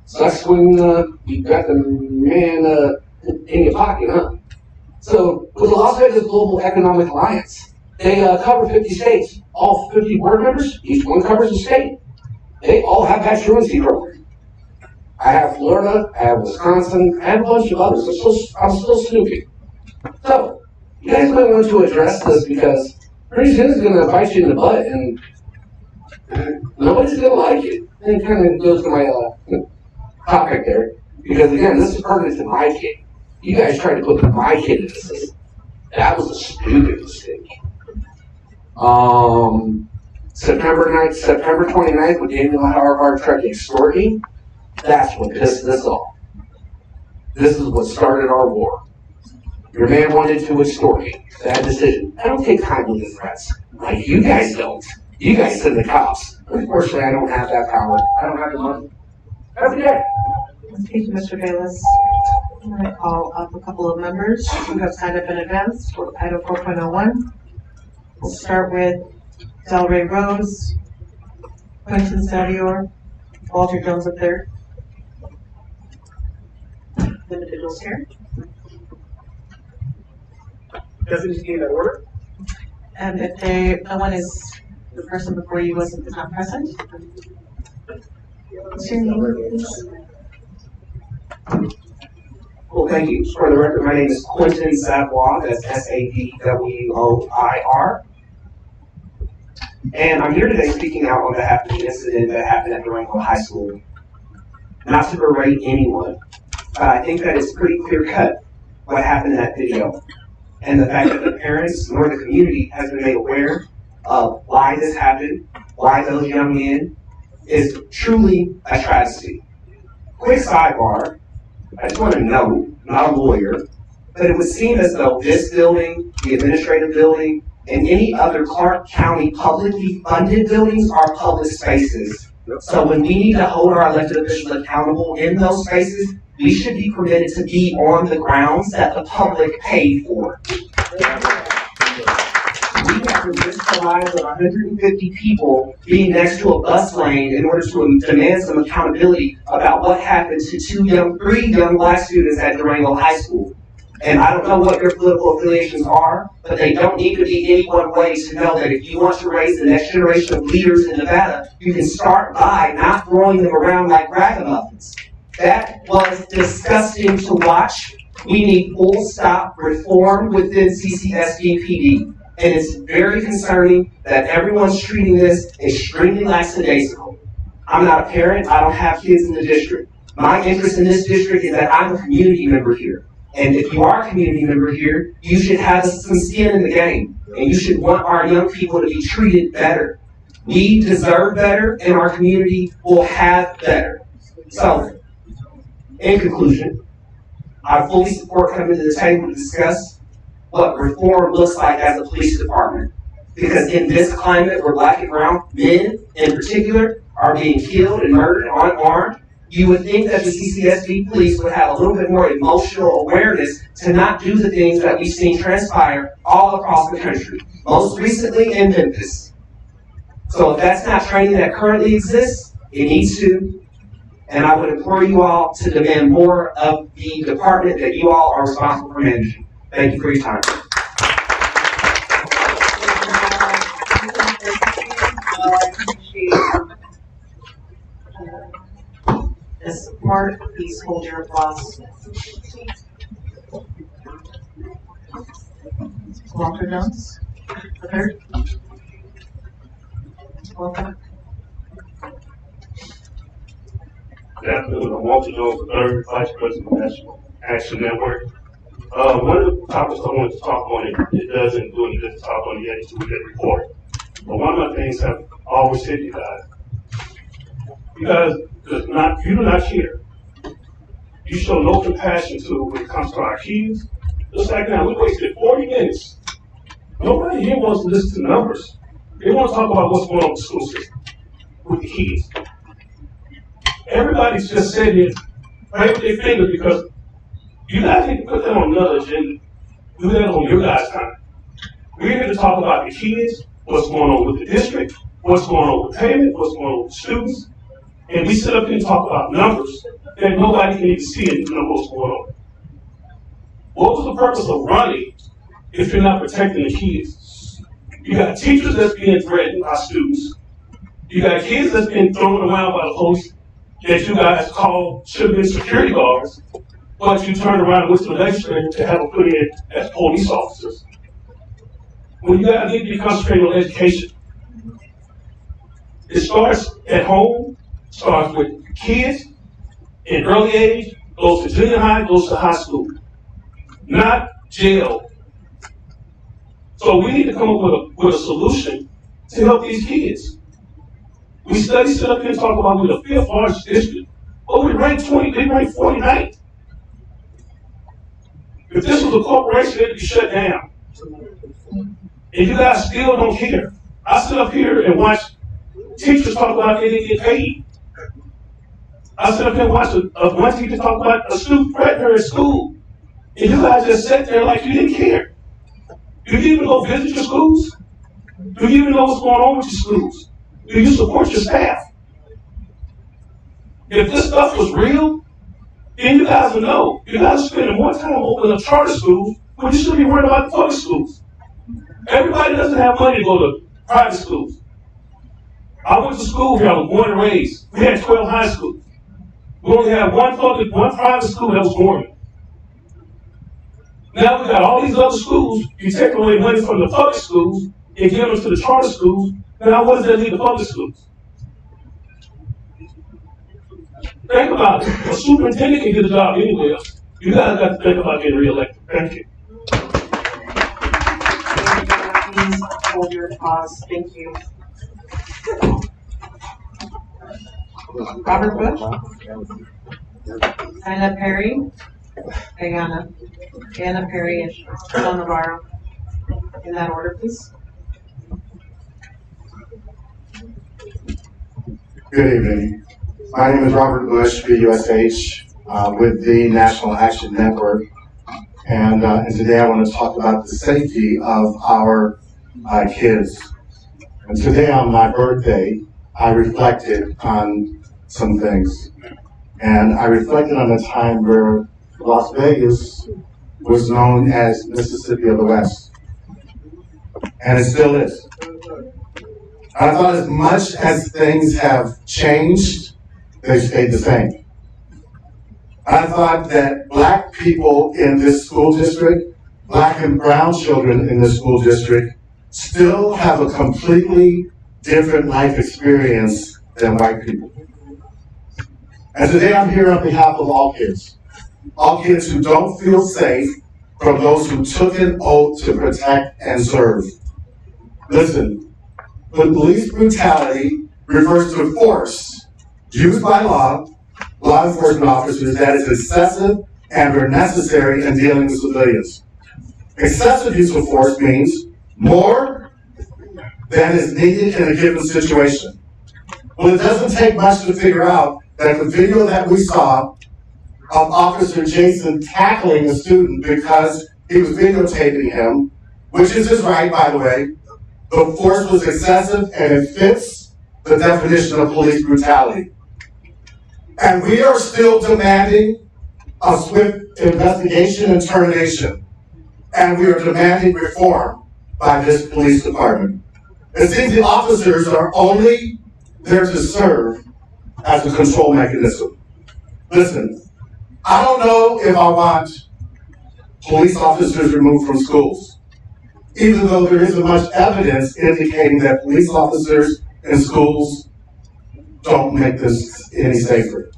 Sucks when you got the man in your pocket, huh? So with the Las Vegas Global Economic Alliance, they cover 50 states. All 50 board members, each one covers a state. They all have that truancy program. I have Florida, I have Wisconsin, I have a bunch of others. I'm still snooping. So, you guys might want to address this because pretty soon it's going to bite you in the butt and nobody's going to like it. And it kind of goes to my topic there. Because again, this is pertinent to my kid. You guys tried to put my kid in the system. That was a stupid mistake. September 29th, when Daniel Harvard tried to extort me, that's what pissed us off. This is what started our war. Your man wanted to extort me. Bad decision. I don't take kindly to threats. Like you guys don't. You guys send the cops. Unfortunately, I don't have that power. I don't have the money. Every day.
Thank you, Mr. Bayless. I'm going to call up a couple of members who have signed up in advance for item 4.01. We'll start with Delray Rose, Quentin Savior, Walter Jones III. The individuals here.
Doesn't it need that order?
And if no one is, the person before you is not present. What's your name, please?
Well, thank you. For the record, my name is Quentin Savoy. That's Sadwoir. And I'm here today speaking out on behalf of the incident that happened at Durango High School. Not to berate anyone, but I think that it's pretty clear cut what happened in that video. And the fact that the parents nor the community has been made aware of why this happened, why those young men, is truly a tragedy. Quick sidebar, I just want to know, not a lawyer, but it would seem as though this building, the administrative building, and any other Clark County publicly funded buildings are public spaces. So when we need to hold our elected officials accountable in those spaces, we should be permitted to be on the grounds that the public paid for. We have to risk the lives of 150 people being next to a bus lane in order to demand some accountability about what happened to three young black students at Durango High School. And I don't know what your political affiliations are, but they don't need to be any one way to know that if you want to raise the next generation of leaders in Nevada, you can start by not throwing them around like ragamuffins. That was disgusting to watch. We need full stop reform within CCSD PD. And it's very concerning that everyone's treating this extremely lackadaisical. I'm not a parent, I don't have kids in the district. My interest in this district is that I'm a community member here. And if you are a community member here, you should have some skin in the game. And you should want our young people to be treated better. We deserve better, and our community will have better. So, in conclusion, I fully support coming to the table to discuss what reform looks like as a police department. Because in this climate where black and brown men in particular are being killed and murdered unarmed, you would think that the CCSD police would have a little bit more emotional awareness to not do the things that we've seen transpire all across the country, most recently in Memphis. So if that's not training that currently exists, it needs to. And I would implore you all to demand more of the department that you all are responsible for managing. Thank you for your time.
The support, please hold your applause. Walter Jones, the third. Welcome.
Good afternoon. I'm Walter Jones, the third Vice President of National Action Network. One of the topics I wanted to talk on, it doesn't do any good to talk on yet, is to get report. But one of the things I've always said to you guys do not care. You show no compassion to when it comes to our kids. Just like now, we wasted 40 minutes. Nobody here wants to listen to numbers. They want to talk about what's going on with the school system, with the kids. Everybody's just sitting here, right with their fingers, because you guys need to put that on another agenda. Do that on your guys' time. We're here to talk about the kids, what's going on with the district, what's going on with payment, what's going on with students, and we sit up here and talk about numbers that nobody can even see and know what's going on. What was the purpose of running if you're not protecting the kids? You got teachers that's being threatened by students. You got kids that's being thrown around by the police that you guys call should have been security guards, but you turned around and went to the legislature to have them put in as police officers. When you guys need to be concentrating on education, it starts at home, starts with kids in early age, goes to junior high, goes to high school, not jail. So we need to come up with a solution to help these kids. We sit up here and talk about we're the fifth largest district. Oh, we ranked 49th. If this was a corporation, it'd be shut down. And you guys still don't care. I sit up here and watch teachers talk about they didn't get paid. I sit up here and watch one teacher talk about a student threatening her at school. And you guys just sat there like you didn't care. Do you even go visit your schools? Do you even know what's going on with your schools? Do you support your staff? If this stuff was real, then you guys would know. You guys are spending more time opening up charter schools when you should be worried about the public schools. Everybody doesn't have money to go to private schools. I went to school here, I was born and raised. We had 12 high schools. We only had one private school that was dormant. Now we got all these other schools, you take away money from the public schools and give them to the charter schools. Now what does that leave the public schools? Think about it. A superintendent can get a job anywhere else. You guys got to think about getting reelected. Thank you.
Please hold your applause. Thank you. Robert Bush. Anna Perry. Diana Perry and Sean Navarro. In that order, please.
Good evening. My name is Robert Bush, BUSH, with the National Action Network. And today I want to talk about the safety of our kids. And today on my birthday, I reflected on some things. And I reflected on a time where Las Vegas was known as Mississippi of the West. And it still is. I thought as much as things have changed, they stayed the same. I thought that black people in this school district, black and brown children in this school district, still have a completely different life experience than white people. And today I'm here on behalf of all kids who don't feel safe from those who took an oath to protect and serve. Listen, police brutality refers to force used by law enforcement officers that is excessive and are necessary in dealing with civilians. Excessive use of force means more than is needed in a given situation. Well, it doesn't take much to figure out that the video that we saw of Officer Jason tackling a student because he was videotaping him, which is his right, by the way, the force was excessive and it fits the definition of police brutality. And we are still demanding a swift investigation and termination. And we are demanding reform by this police department. It seems the officers are only there to serve as a control mechanism. Listen, I don't know if I want police officers removed from schools, even though there isn't much evidence indicating that police officers in schools don't make this any safer.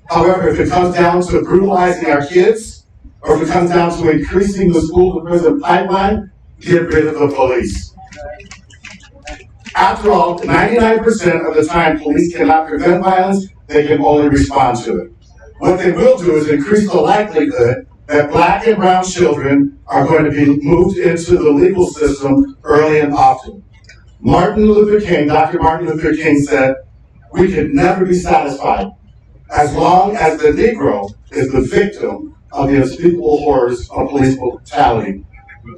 However, if it comes down to brutalizing our kids, or if it comes down to increasing the school to prison pipeline, get rid of the police. After all, 99% of the time, police cannot prevent violence, they can only respond to it. What they will do is increase the likelihood that Black and brown children are going to be moved into the legal system early and often. Dr. Martin Luther King said, we could never be satisfied as long as the Negro is the victim of the unspeakable horrors of police brutality.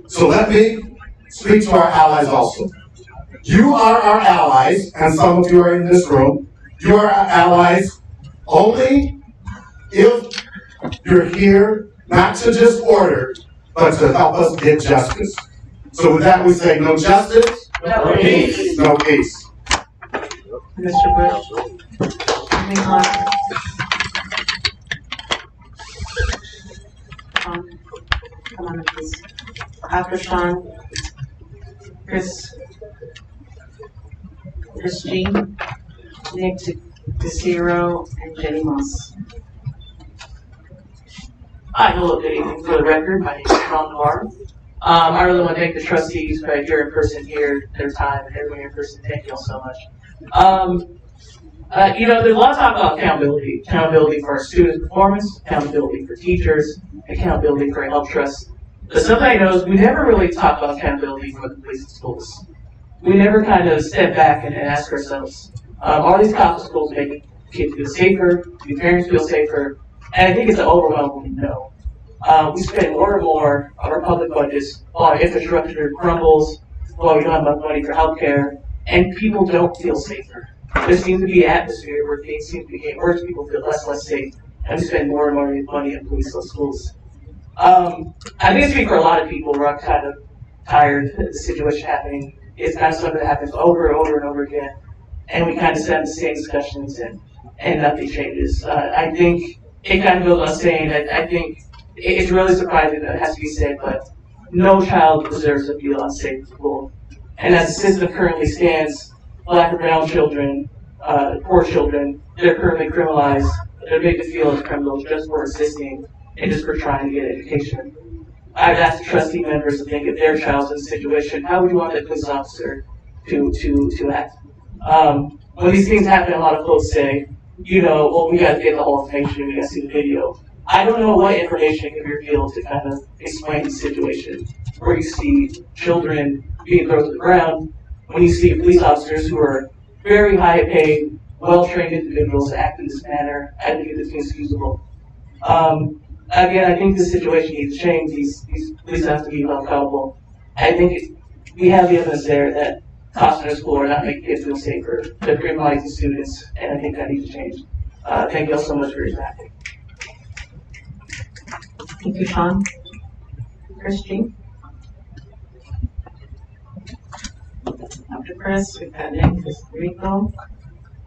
So let me speak to our allies also. You are our allies, and some of you are in this room. You are our allies only if you're here not to just order, but to help us get justice. So with that, we say no justice, no peace. No peace.
Mr. Bush, come on, please. After Sean, Chris G, Nick DeCiro, and Jenny Moss.
Hi, hello, good evening. For the record, my name is Bonfire. I really want to thank the trustees for your in person here, their time, and everyone in person. Thank you all so much. There's a lot of talk about accountability. Accountability for our students' performance, accountability for teachers, accountability for health trusts. But something I know is we never really talk about accountability for the police and schools. We never kind of step back and ask ourselves, are these cops and schools making kids feel safer? Do parents feel safer? And I think it's an overwhelming no. We spend more and more of our public budgets while our infrastructure crumbles, while we don't have enough money for healthcare, and people don't feel safer. There seems to be an atmosphere where things seem to be getting worse, people feel less and less safe, and we spend more and more money on police and schools. I think I speak for a lot of people who are kind of tired of the situation happening. It's kind of something that happens over and over and over again, and we kind of have the same discussions and nothing changes. I think it kind of goes without saying that I think it's really surprising that it has to be said, but no child deserves to feel unsafe at school. And as the system currently stands, Black and brown children, poor children, they're currently criminalized. They're made to feel as criminals just for existing and just for trying to get education. I've asked the trustee members to think if their child's in a situation, how would you want the police officer to act? When these things happen, a lot of folks say, we got to get the whole information, we got to see the video. I don't know what information can be revealed to kind of explain the situation where you see children being thrown to the ground, when you see police officers who are very high paid, well-trained individuals act in this manner. I think it's inexcusable. Again, I think this situation needs to change. These police have to be held accountable. I think we have the evidence there that cops in our school are not making kids feel safer. They're criminalizing students, and I think that needs to change. Thank you all so much for your time.
Thank you, Sean. Chris G. After Chris, we've got Nick Rico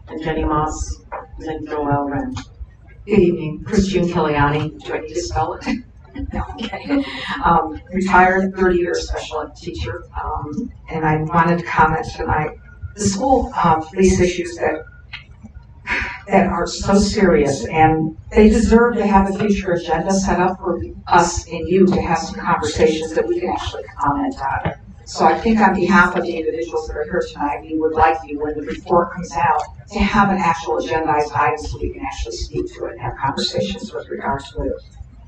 and Jenny Moss, and then Joelle Wren.
Good evening, Christian Kiliani. Do I need to spell it? No, okay. Retired 30-year special ed teacher, and I wanted to comment tonight. The school police issues that are so serious, and they deserve to have a future agenda set up for us and you to have some conversations that we can actually comment on. So I think on behalf of the individuals that are here tonight, we would like you, when the report comes out, to have an actual agendized item so we can actually speak to it and have conversations with regards to it.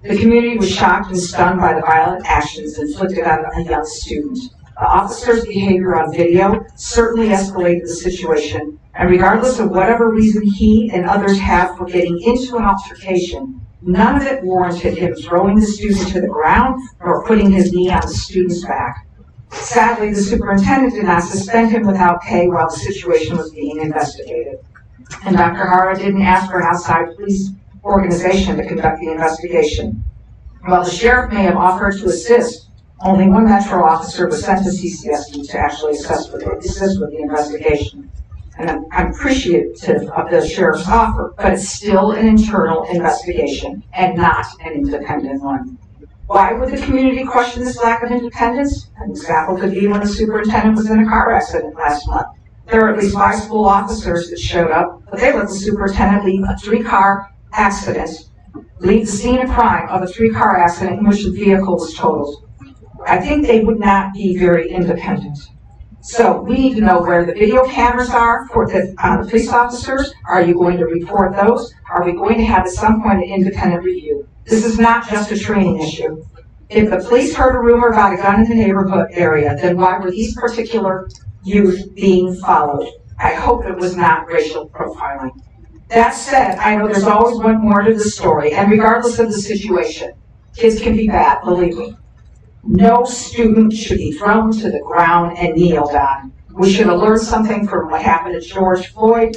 The community was shocked and stunned by the violent actions inflicted on a young student. The officer's behavior on video certainly escalated the situation, and regardless of whatever reason he and others have for getting into an altercation, none of it warranted him throwing the student to the ground or putting his knee on the student's back. Sadly, the superintendent did not suspend him without pay while the situation was being investigated. And Dr. Hara didn't ask for an outside police organization to conduct the investigation. While the sheriff may have offered to assist, only one Metro officer was sent to CCSD to actually assist with the investigation. And I'm appreciative of the sheriff's offer, but it's still an internal investigation and not an independent one. Why would the community question this lack of independence? An example could be when the superintendent was in a car accident last month. There were at least 5 school officers that showed up, but they let the superintendent leave a 3-car accident, leave the scene of crime of a 3-car accident in which the vehicle was totaled. I think they would not be very independent. So we need to know where the video cameras are for the police officers. Are you going to report those? Are we going to have at some point an independent review? This is not just a training issue. If the police heard a rumor about a gun in the neighborhood area, then why were these particular youth being followed? I hope it was not racial profiling. That said, I know there's always one more to the story, and regardless of the situation, kids can be bad, believe me. No student should be thrown to the ground and kneeled on. We should have learned something from what happened to George Floyd.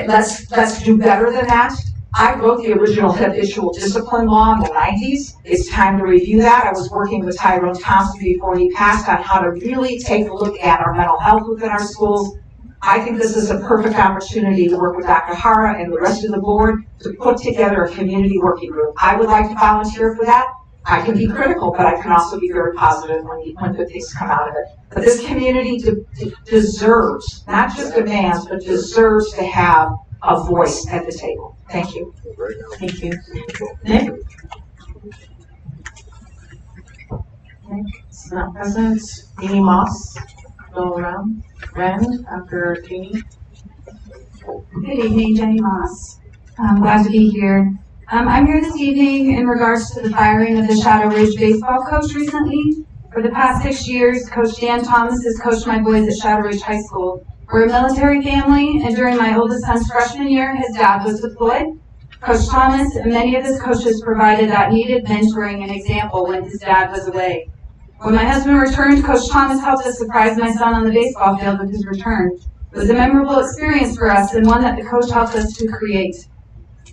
Let's do better than that. I wrote the original habitual discipline law in the 90s. It's time to review that. I was working with Tyrone Thompson before he passed on how to really take a look at our mental health within our schools. I think this is a perfect opportunity to work with Dr. Hara and the rest of the board to put together a community working group. I would like to volunteer for that. I can be critical, but I can also be very positive when good things come out of it. But this community deserves, not just demands, but deserves to have a voice at the table. Thank you.
Thank you. Nick? Nick is not present. Amy Moss, go around. Rand, after Katie.
Good evening, Jenny Moss. I'm glad to be here. I'm here this evening in regards to the firing of the Shadow Ridge baseball coach recently. For the past 6 years, Coach Dan Thomas has coached my boys at Shadow Ridge High School. We're a military family, and during my oldest son's freshman year, his dad was deployed. Coach Thomas and many of his coaches provided that needed mentoring and example when his dad was away. When my husband returned, Coach Thomas helped us surprise my son on the baseball field with his return. It was a memorable experience for us and one that the coach helped us to create.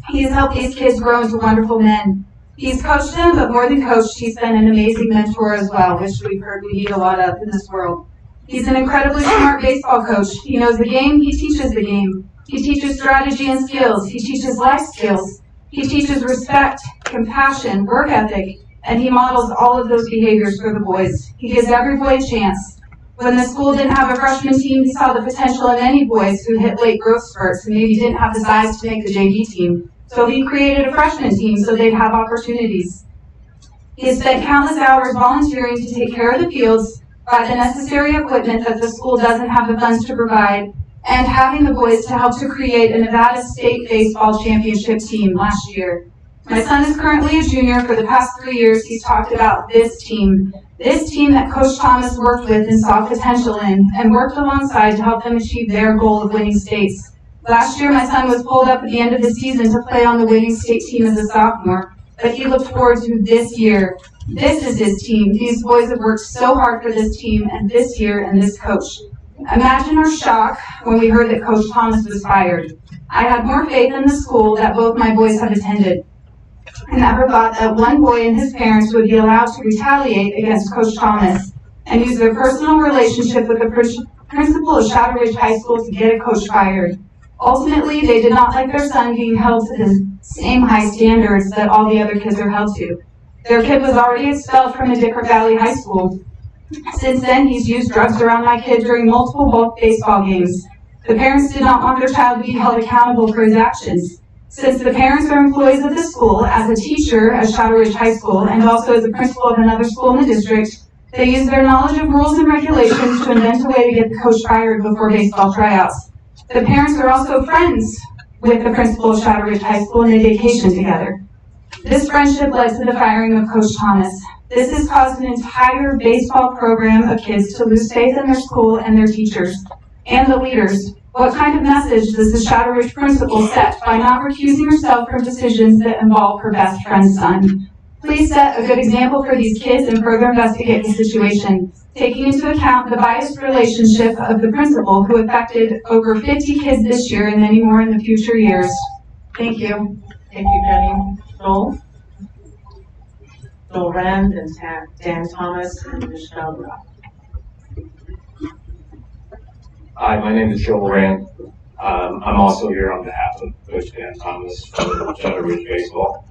He has helped these kids grow into wonderful men. He's coached them, but more than coached, he's been an amazing mentor as well, which we've heard we need a lot of in this world. He's an incredibly smart baseball coach. He knows the game, he teaches the game. He teaches strategy and skills. He teaches life skills. He teaches respect, compassion, work ethic, and he models all of those behaviors for the boys. He gives every boy a chance. When the school didn't have a freshman team, he saw the potential in any boys who hit late growth spurts and maybe didn't have the size to make the JV team. So he created a freshman team so they'd have opportunities. He has spent countless hours volunteering to take care of the fields, buy the necessary equipment that the school doesn't have the funds to provide, and having the boys to help to create a Nevada State Baseball Championship team last year. My son is currently a junior. For the past 3 years, he's talked about this team that Coach Thomas worked with and saw potential in, and worked alongside to help them achieve their goal of winning states. Last year, my son was pulled up at the end of the season to play on the winning state team as a sophomore, but he looked forward to this year. This is his team. These boys have worked so hard for this team and this year and this coach. Imagine our shock when we heard that Coach Thomas was fired. I had more faith in the school that both my boys have attended. I never thought that one boy and his parents would be allowed to retaliate against Coach Thomas and use their personal relationship with the principal of Shadow Ridge High School to get a coach fired. Ultimately, they did not like their son being held to the same high standards that all the other kids are held to. Their kid was already expelled from Dicker Valley High School. Since then, he's used drugs around my kid during multiple baseball games. The parents did not want their child to be held accountable for his actions. Since the parents are employees of the school, as a teacher at Shadow Ridge High School, and also as a principal of another school in the district, they use their knowledge of rules and regulations to invent a way to get the coach fired before baseball tryouts. The parents are also friends with the principal of Shadow Ridge High School and they vacation together. This friendship led to the firing of Coach Thomas. This has caused an entire baseball program of kids to lose faith in their school and their teachers and the leaders. What kind of message does the Shadow Ridge principal set by not recusing herself from decisions that involve her best friend's son? Please set a good example for these kids and further investigate the situation, taking into account the biased relationship of the principal who affected over 50 kids this year and many more in the future years. Thank you.
Thank you, Jenny. Joel Rand and Dan Thomas and Michelle Rock.
Hi, my name is Joel Rand. I'm also here on behalf of Coach Dan Thomas for Shadow Ridge Baseball.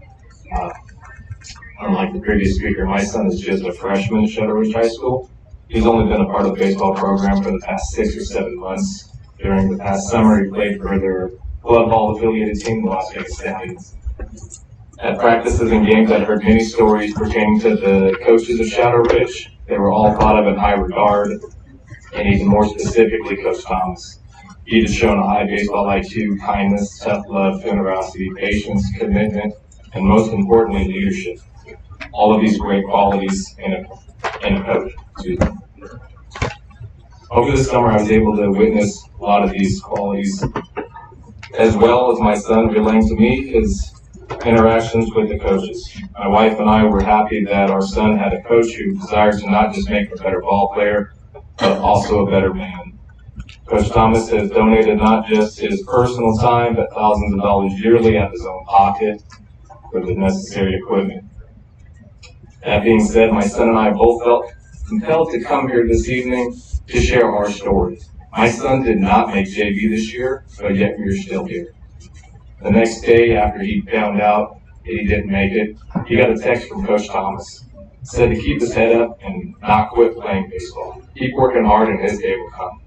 Unlike the previous speaker, my son is just a freshman at Shadow Ridge High School. He's only been a part of the baseball program for the past 6 or 7 months. During the past summer, he played for their club ball affiliated team, the Las Vegas Stallions. At practices and games, I heard many stories pertaining to the coaches of Shadow Ridge. They were all thought of in high regard, and even more specifically, Coach Thomas. He has shown a high baseball IQ, kindness, tough love, generosity, patience, commitment, and most importantly, leadership. All of these great qualities in a coach. Over the summer, I was able to witness a lot of these qualities, as well as my son relaying to me his interactions with the coaches. My wife and I were happy that our son had a coach who desires to not just make a better ball player, but also a better man. Coach Thomas has donated not just his personal time, but thousands of dollars yearly out of his own pocket for the necessary equipment. That being said, my son and I both felt compelled to come here this evening to share our stories. My son did not make JV this year, but yet we are still here. The next day, after he found out that he didn't make it, he got a text from Coach Thomas. It said to keep his head up and not quit playing baseball. Keep working hard and his day will come.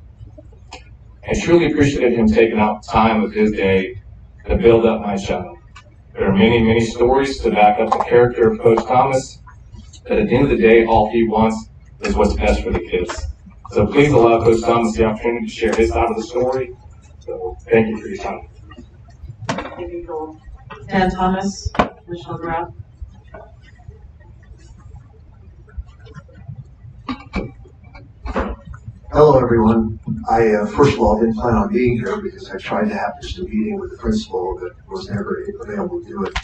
I truly appreciated him taking out time of his day to build up my child. There are many, many stories to back up the character of Coach Thomas, but at the end of the day, all he wants is what's best for the kids. So please allow Coach Thomas the opportunity to share his side of the story. So thank you for your time.
Thank you, Joel. Dan Thomas, Michelle Graff.
Hello, everyone. I, first of all, didn't plan on being here because I tried to have just a meeting with the principal that was never available to do it.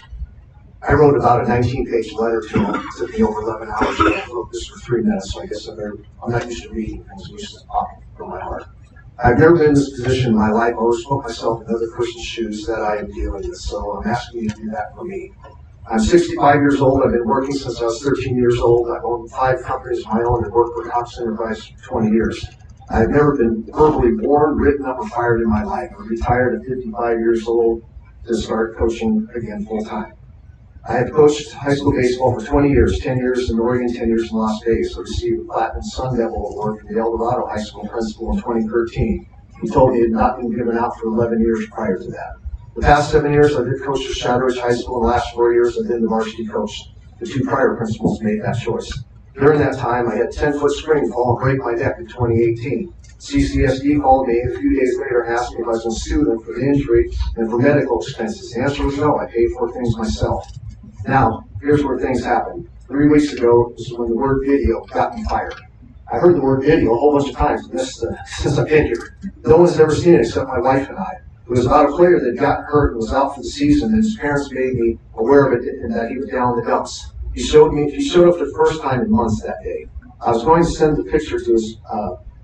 I wrote about a 19-page letter to him. It took me over 11 hours. I wrote this for 3 minutes, so I guess I'm not used to reading things. I'm used to talking from my heart. I've never been in this position in my life. I always put myself in other person's shoes that I am dealing with, so I'm asking you to do that for me. I'm 65 years old. I've been working since I was 13 years old. I've owned 5 companies of my own and worked for Cox Enterprise for 20 years. I've never been verbally warned, written up, or fired in my life. I retired at 55 years old to start coaching again full time. I have coached high school baseball for 20 years, 10 years in Oregon, 10 years in Las Vegas. I received the Platinum Sun Devil Award from the El Dorado High School principal in 2013. He told me it had not been given out for 11 years prior to that. The past 7 years, I've been coached at Shadow Ridge High School. In the last 4 years, I've been the varsity coach. The 2 prior principals made that choice. During that time, I had a 10-foot spring fall and break my neck in 2018. CCSD called me a few days later and asked me if I was going to sue them for the injury and for medical expenses. The answer was no. I paid for things myself. Now, here's where things happened. 3 weeks ago, this is when the word video got me fired. I heard the word video a whole bunch of times since I've been here. No one's ever seen it except my wife and I. It was about a player that got hurt and was out for the season, and his parents made me aware of it and that he was down in the dumps. He showed up for the first time in months that day. I was going to send the picture to his,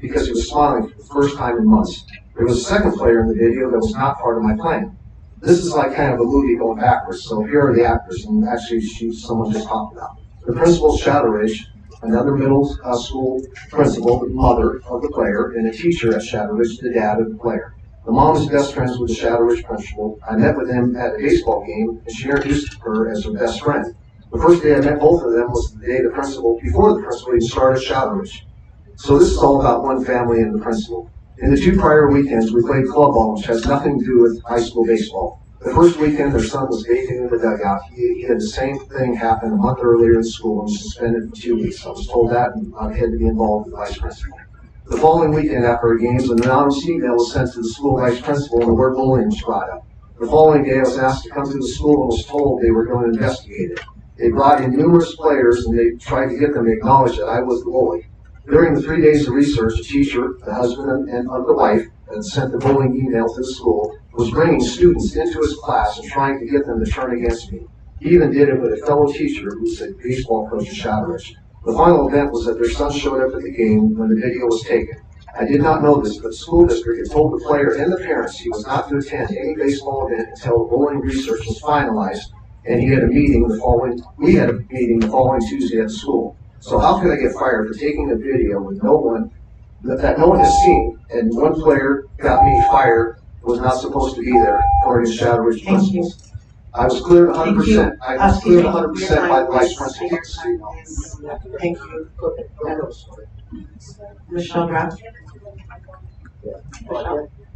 because he was smiling for the first time in months. There was a second player in the video that was not part of my plan. This is like kind of a movie going backwards, so here are the actors, and actually someone just talked about. The principal of Shadow Ridge, another middle school principal, the mother of the player, and a teacher at Shadow Ridge, the dad of the player. The mom is best friends with the Shadow Ridge principal. I met with him at a baseball game, and she introduced her as her best friend. The first day I met both of them was the day before the principal even started Shadow Ridge. So this is all about one family and the principal. In the 2 prior weekends, we played club ball, which has nothing to do with high school baseball. The first weekend, their son was bathing in the dugout. He had the same thing happen a month earlier in school and was suspended for 2 weeks. I was told that, and I had to be involved with the vice principal. The following weekend after our games, an anonymous email was sent to the school vice principal and the word bullying was brought up. The following day, I was asked to come to the school and was told they were going to investigate it. They brought in numerous players and they tried to get them to acknowledge that I was the bully. During the 3 days of research, the teacher, the husband, and of the wife that sent the bullying email to the school was bringing students into his class and trying to get them to turn against me. He even did it with a fellow teacher who's a baseball coach at Shadow Ridge. The final event was that their son showed up at the game when the video was taken. I did not know this, but the school district had told the player and the parents he was not to attend any baseball event until the bullying research was finalized, and we had a meeting the following Tuesday at the school. So how could I get fired for taking a video with no one that no one has seen, and one player got me fired, was not supposed to be there, according to Shadow Ridge principals? I was cleared 100%. I was cleared 100% by the vice principal.
Thank you. Michelle Graff.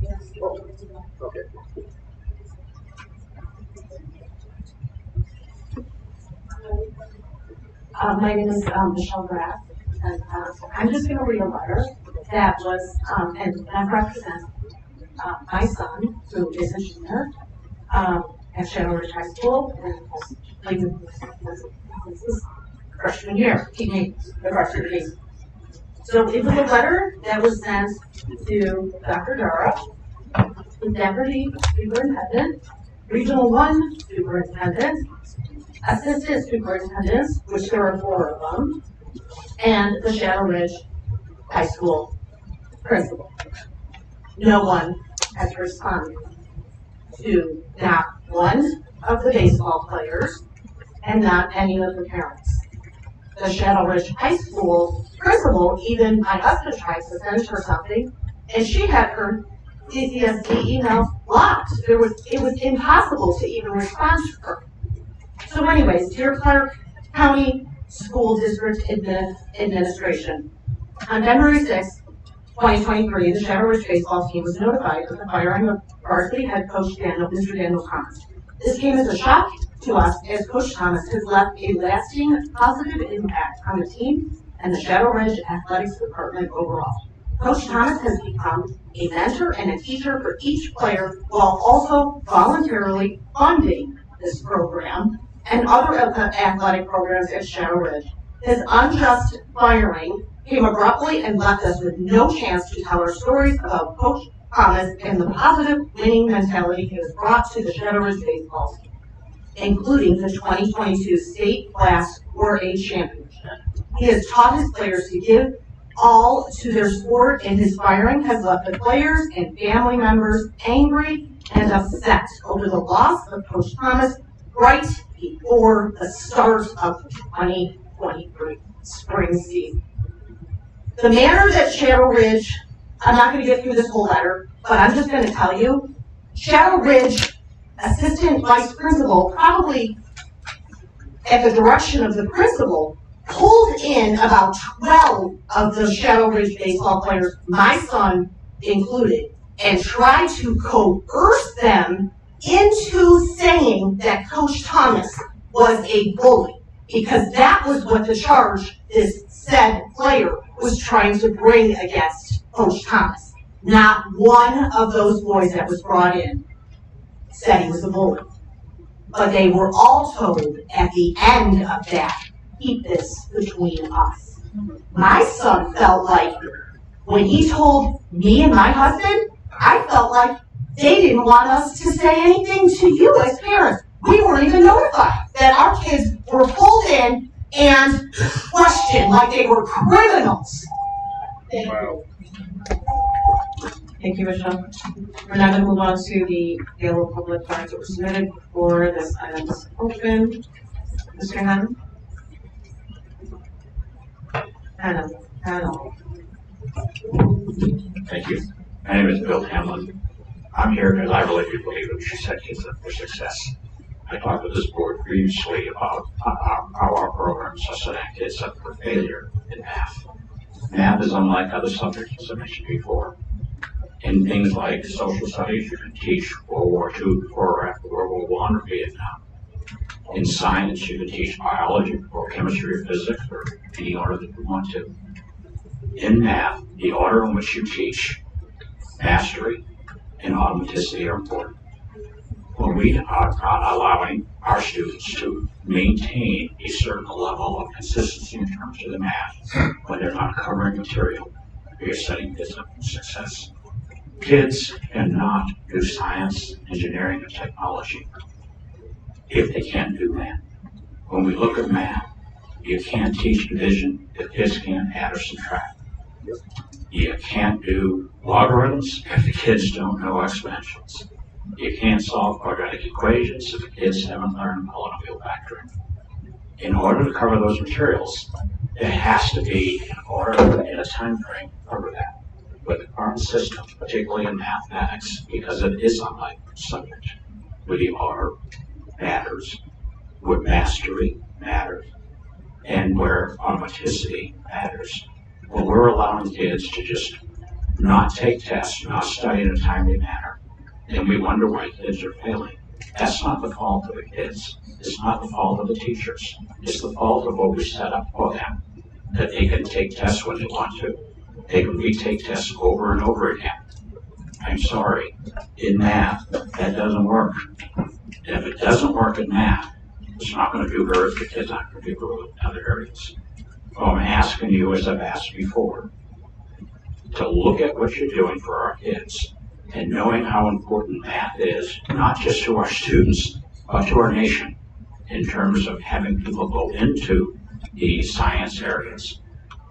Okay.
My name is Michelle Graff, and I'm just going to read a letter that was, and I represent my son, who is a junior at Shadow Ridge High School, and this is freshman year, the freshman year. So it was a letter that was sent to Dr. Dara, the Deputy Superintendent, Regional 1 Superintendent, Assistant Superintendents, which there are 4 of them, and the Shadow Ridge High School principal. No one has responded to not one of the baseball players and not any of the parents. The Shadow Ridge High School principal, even my husband tried to send her something, and she had her CCSD email blocked. It was impossible to even respond to her. So anyways, dear Clark County School District Administration, on February 6, 2023, the Shadow Ridge baseball team was notified of the firing of varsity head coach Mr. Daniel Thomas. This came as a shock to us, as Coach Thomas has left a lasting positive impact on the team and the Shadow Ridge Athletics Department overall. Coach Thomas has become a mentor and a teacher for each player while also voluntarily funding this program and other athletic programs at Shadow Ridge. His unjust firing came abruptly and left us with no chance to tell our stories about Coach Thomas and the positive winning mentality he has brought to the Shadow Ridge baseball team, including the 2022 state class 4A championship. He has taught his players to give all to their sport, and his firing has left the players and family members angry and upset over the loss of Coach Thomas right before the start of the 2023 spring season. The manner that Shadow Ridge, I'm not going to get through this whole letter, but I'm just going to tell you, Shadow Ridge assistant vice principal, probably at the direction of the principal, pulled in about 12 of the Shadow Ridge baseball players, my son included, and tried to coerce them into saying that Coach Thomas was a bully, because that was what the charge this said player was trying to bring against Coach Thomas. Not one of those boys that was brought in said he was a bully. But they were all told at the end of that, keep this between us. My son felt like, when he told me and my husband, I felt like they didn't want us to say anything to you as parents. We weren't even notified that our kids were pulled in and questioned like they were criminals. Thank you.
Thank you, Michelle. We're now going to move on to the available public cards that were submitted before this item is open. Mr. Hannon? Hannon.
Thank you. My name is Bill Hamlin. I'm here because I really do believe that we should set kids up for success. I talked with this board previously about how our programs are setting kids up for failure in math. Math is unlike other subjects, as I mentioned before. In things like social studies, you can teach World War II before or after World War I or Vietnam. In science, you can teach biology or chemistry or physics or any order that you want to. In math, the order in which you teach, mastery and automaticity are important. When we are allowing our students to maintain a certain level of consistency in terms of the math, when they're not covering material, we are setting kids up for success. Kids cannot do science, engineering, and technology if they can't do math. When we look at math, you can't teach division if kids can't add or subtract. You can't do logarithms if the kids don't know exponentials. You can't solve quadratic equations if the kids haven't learned polynomial factoring. In order to cover those materials, there has to be an order and a time frame to cover that. With the current system, particularly in mathematics, because it is unlike subject, where the order matters, where mastery matters, and where automaticity matters. When we're allowing kids to just not take tests, not study in a timely manner, then we wonder why kids are failing. That's not the fault of the kids. It's not the fault of the teachers. It's the fault of what we set up for them, that they can take tests when they want to. They can retake tests over and over again. I'm sorry, in math, that doesn't work. And if it doesn't work in math, it's not going to do good if the kids aren't going to do good in other areas. So I'm asking you, as I've asked before, to look at what you're doing for our kids and knowing how important math is, not just to our students, but to our nation, in terms of having people go into the science areas.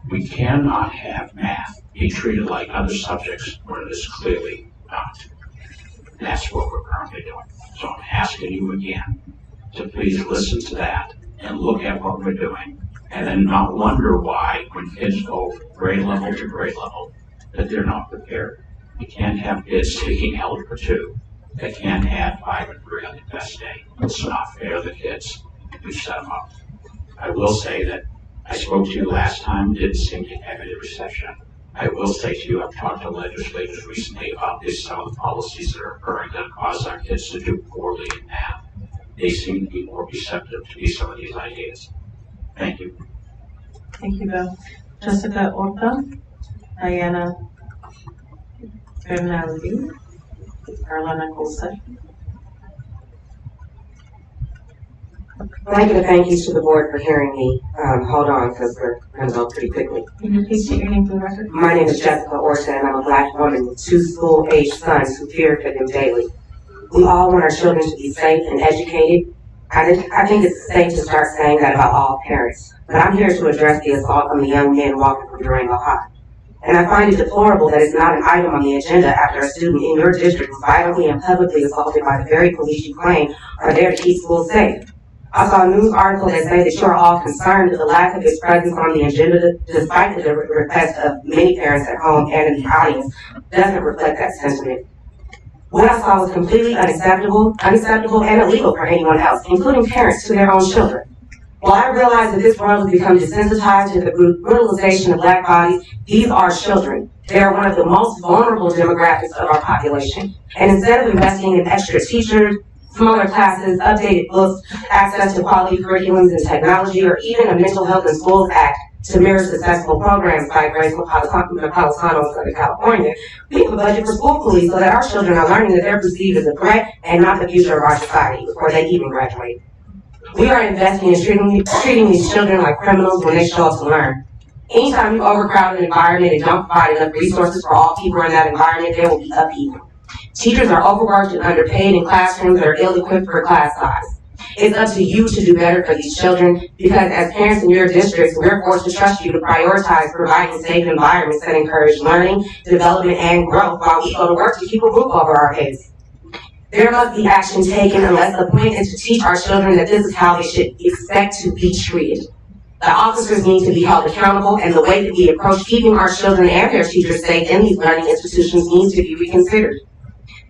We cannot have math be treated like other subjects when it is clearly not. That's what we're currently doing. So I'm asking you again to please listen to that and look at what we're doing, and then not wonder why, when kids go grade level to grade level, that they're not prepared. You can't have kids taking Algebra 2 that can't add 5 and 3 on the best day. It's not fair to the kids. We set them up. I will say that I spoke to you last time, didn't seem to have any reception. I will say to you, I've talked to legislators recently about this, some of the policies that are occurring that cause our kids to do poorly in math. They seem to be more receptive to some of these ideas. Thank you.
Thank you, Bill. Jessica Orta, Diana Bernaldi, Carolina Colsa.
I'd like to thank you to the board for hearing me. Hold on, because we're going to go pretty quickly.
Can you please state your name for the record?
My name is Jessica Orson, and I'm a Black woman with 2 school-aged sons who fear for them daily. We all want our children to be safe and educated. I think it's safe to start saying that about all parents. But I'm here to address the assault on the young men walking from Durango High. And I find it deplorable that it's not an item on the agenda after a student in your district was violently and publicly assaulted by the very police you claim are there to keep schools safe. I saw a news article that said that you're all concerned with the lack of its presence on the agenda, despite the request of many parents at home and in the audience doesn't reflect that sentiment. What I saw was completely unacceptable and illegal for anyone else, including parents to their own children. While I realize that this world has become desensitized to the brutalization of Black bodies, these are children. They are one of the most vulnerable demographics of our population. And instead of investing in extra teachers, smaller classes, updated books, access to quality curriculums and technology, or even a Mental Health in Schools Act to mirror successful programs like Grace Napolitano in Southern California, we have a budget for school police so that our children are learning that they're perceived as a threat and not the future of our society before they even graduate. We are investing in treating these children like criminals when they show up to learn. Anytime you overcrowd an environment and don't provide enough resources for all people in that environment, there will be upheaval. Teachers are overworked and underpaid in classrooms that are ill-equipped for class size. It's up to you to do better for these children because as parents in your districts, we're forced to trust you to prioritize providing safe environments that encourage learning, development, and growth while we go to work to keep a roof over our heads. There must be action taken unless the point is to teach our children that this is how they should expect to be treated. The officers need to be held accountable, and the way that we approach keeping our children and their teachers safe in these learning institutions needs to be reconsidered.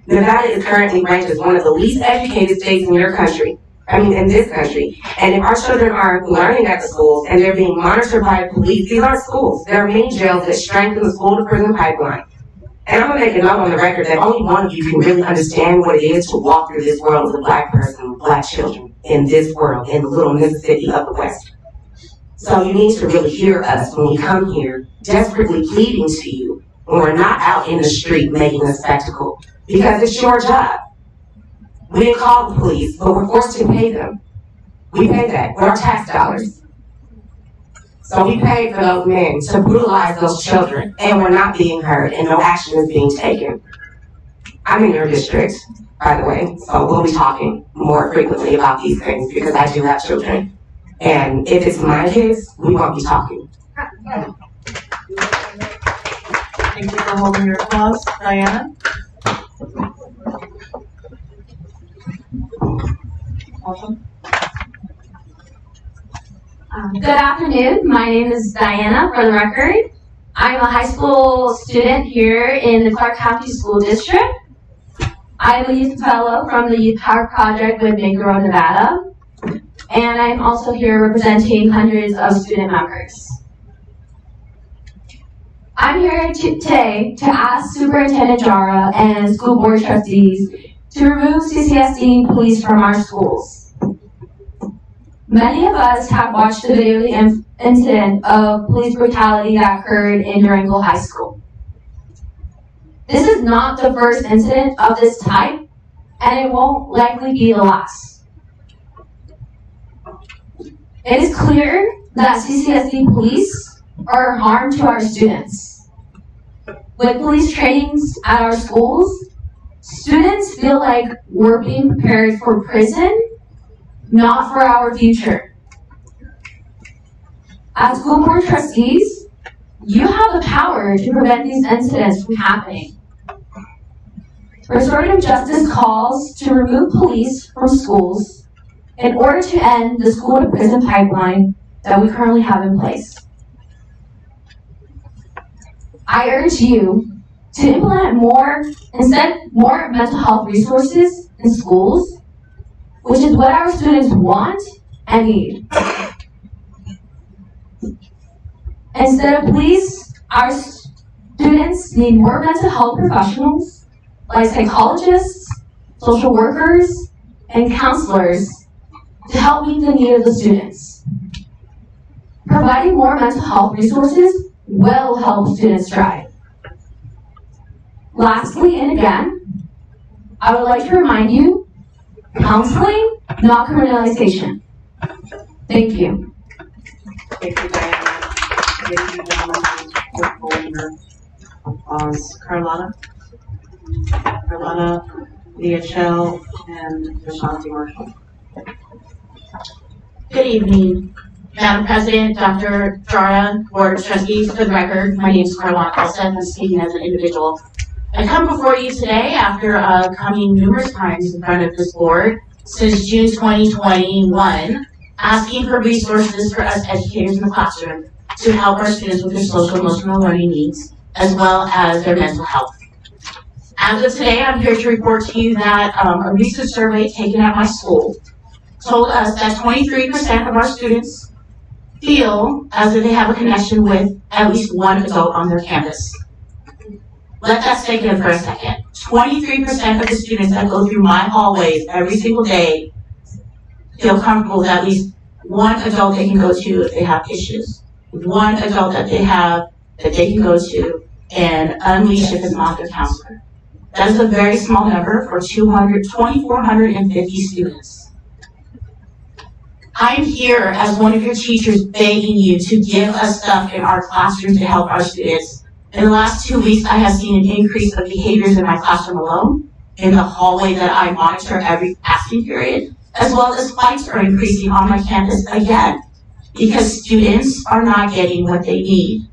Nevada is currently ranked as one of the least educated states in this country. And if our children are learning at the schools and they're being monitored by police, these aren't schools. There are many jails that strengthen the school-to-prison pipeline. And I'm gonna make a note on the record that only one of you can really understand what it is to walk through this world as a Black person with Black children in this world, in the little Mississippi of the West. So you need to really hear us when we come here, desperately pleading to you when we're not out in the street making a spectacle. Because it's your job. We didn't call the police, but we're forced to pay them. We pay that with our tax dollars. So we paid for those men to brutalize those children, and we're not being heard, and no action is being taken. I'm in your district, by the way, so we'll be talking more frequently about these things because I do have children. And if it's my kids, we won't be talking.
Thank you for holding your applause. Diana? Awesome.
Good afternoon. My name is Diana, for the record. I'm a high school student here in the Clark County School District. I'm a youth fellow from the Youth Power Project with Maker Road, Nevada. And I'm also here representing hundreds of student members. I'm here today to ask Superintendent Jara and school board trustees to remove CCSD police from our schools. Many of us have watched the video of the incident of police brutality that occurred in Durango High School. This is not the first incident of this type, and it won't likely be the last. It is clear that CCSD police are a harm to our students. With police trainings at our schools, students feel like we're being prepared for prison, not for our future. As school board trustees, you have the power to prevent these incidents from happening. Restorative justice calls to remove police from schools in order to end the school to prison pipeline that we currently have in place. I urge you to implement more mental health resources in schools, which is what our students want and need. Instead of police, our students need more mental health professionals like psychologists, social workers, and counselors to help meet the need of the students. Providing more mental health resources will help students thrive. Lastly, and again, I would like to remind you, counseling, not criminalization. Thank you.
Thank you, Diana. Thank you, gentlemen. Carlana, DHL, and Ashanti Marshall.
Good evening, Madam President, Dr. Jara, Board of Trustees. For the record, my name is Carlana Alseth. I'm speaking as an individual. I come before you today after coming numerous times in front of this board since June 2021, asking for resources for us educators in the classroom to help our students with their social emotional learning needs, as well as their mental health. As of today, I'm here to report to you that a recent survey taken at my school told us that 23% of our students feel as if they have a connection with at least one adult on their campus. Let that sink in for a second. 23% of the students that go through my hallways every single day feel comfortable with at least one adult they can go to if they have issues. One adult that they can go to and unleash if it's not their counselor. That is a very small number for 2,450 students. I'm here as one of your teachers begging you to give us stuff in our classroom to help our students. In the last 2 weeks, I have seen an increase of behaviors in my classroom alone, in the hallway that I monitor every passing period, as well as spikes are increasing on my campus again, because students are not getting what they need.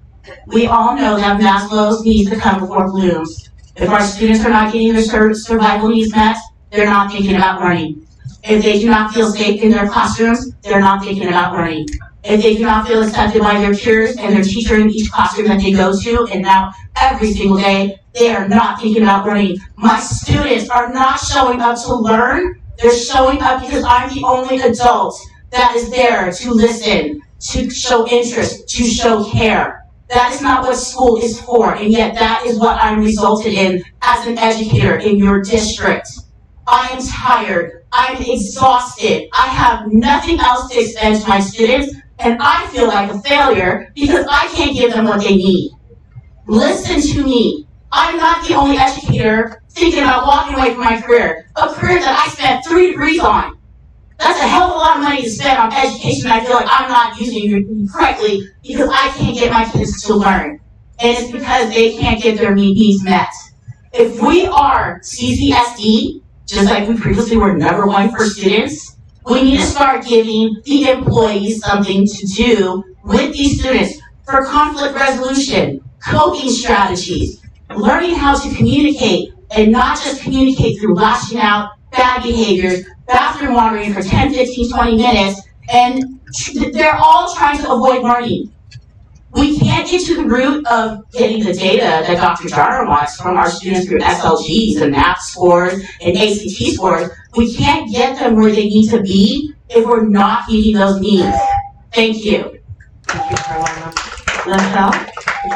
We all know that Maslow's needs to come before Bloom's. If our students are not getting their survival needs met, they're not thinking about learning. If they do not feel safe in their classrooms, they're not thinking about learning. If they do not feel accepted by their peers and their teacher in each classroom that they go to, and now every single day, they are not thinking about learning. My students are not showing up to learn. They're showing up because I'm the only adult that is there to listen, to show interest, to show care. That is not what school is for, and yet that is what I'm resulted in as an educator in your district. I am tired. I'm exhausted. I have nothing else to extend to my students, and I feel like a failure because I can't give them what they need. Listen to me. I'm not the only educator thinking about walking away from my career, a career that I spent 3 degrees on. That's a hell of a lot of money to spend on education. I feel like I'm not using it correctly because I can't get my kids to learn. And it's because they can't get their needs met. If we are CCSD, just like we previously were #1 for students, we need to start giving the employees something to do with these students for conflict resolution, coping strategies, learning how to communicate, and not just communicate through lashing out, bad behaviors, bathroom watering for 10, 15, 20 minutes, and they're all trying to avoid learning. We can't get to the root of getting the data that Dr. Jara wants from our students through SLGs and math scores and ACT scores. We can't get them where they need to be if we're not meeting those needs. Thank you.
Thank you, Carolina.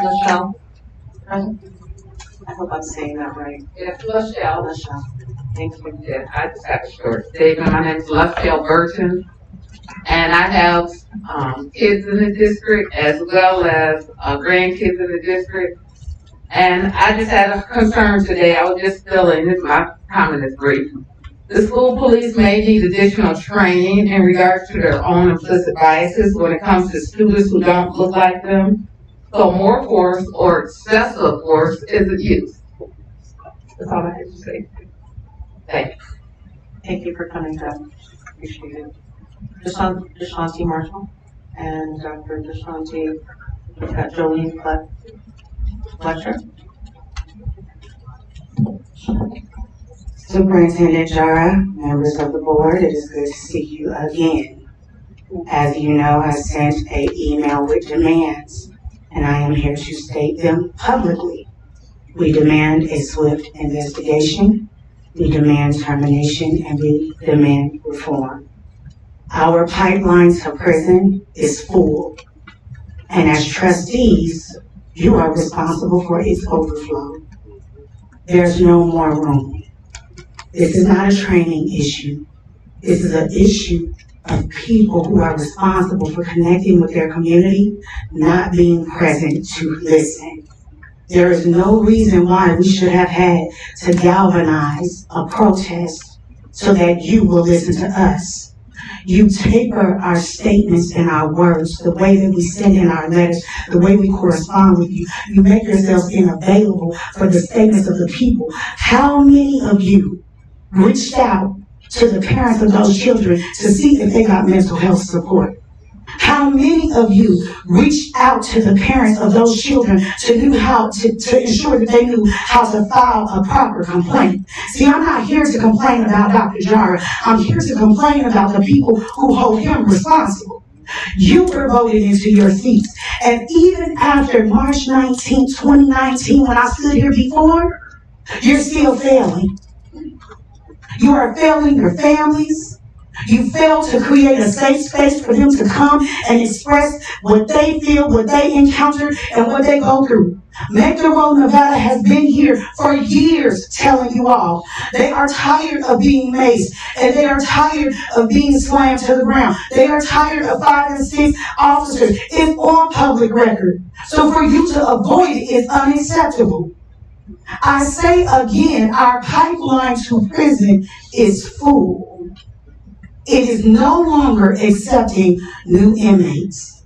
Michelle? I hope I'm saying that right.
Yes, Lushelle.
Lushelle.
Thank you. Yeah, I just have a short statement. My name is Lushelle Burton, and I have kids in the district as well as grandkids in the district. And I just had a concern today. I was just feeling, my comment is brief. The school police may need additional training in regards to their own implicit biases when it comes to students who don't look like them. So more force or excessive force isn't used. That's all I have to say. Thank you.
Thank you for coming down. Appreciate it. Deshaunty Marshall and Dr. Deshaunty, we've got Jolene Fletcher.
Superintendent Jara, members of the board, it is good to see you again. As you know, I sent an email with demands, and I am here to state them publicly. We demand a swift investigation, we demand termination, and we demand reform. Our pipeline to prison is full, and as trustees, you are responsible for its overflow. There's no more room. This is not a training issue. This is an issue of people who are responsible for connecting with their community, not being present to listen. There is no reason why we should have had to galvanize a protest so that you will listen to us. You taper our statements and our words, the way that we send in our letters, the way we correspond with you. You make yourselves unavailable for the statements of the people. How many of you reached out to the parents of those children to see if they got mental health support? How many of you reached out to the parents of those children to ensure that they knew how to file a proper complaint? See, I'm not here to complain about Dr. Jara. I'm here to complain about the people who hold him responsible. You were voted into your seats. And even after March 19, 2019, when I stood here before, you're still failing. You are failing your families. You failed to create a safe space for them to come and express what they feel, what they encounter, and what they go through. Make the Road Nevada has been here for years telling you all. They are tired of being maced, and they are tired of being slammed to the ground. They are tired of 5 and 6 officers. It's on public record. So for you to avoid it is unacceptable. I say again, our pipeline to prison is full. It is no longer accepting new inmates.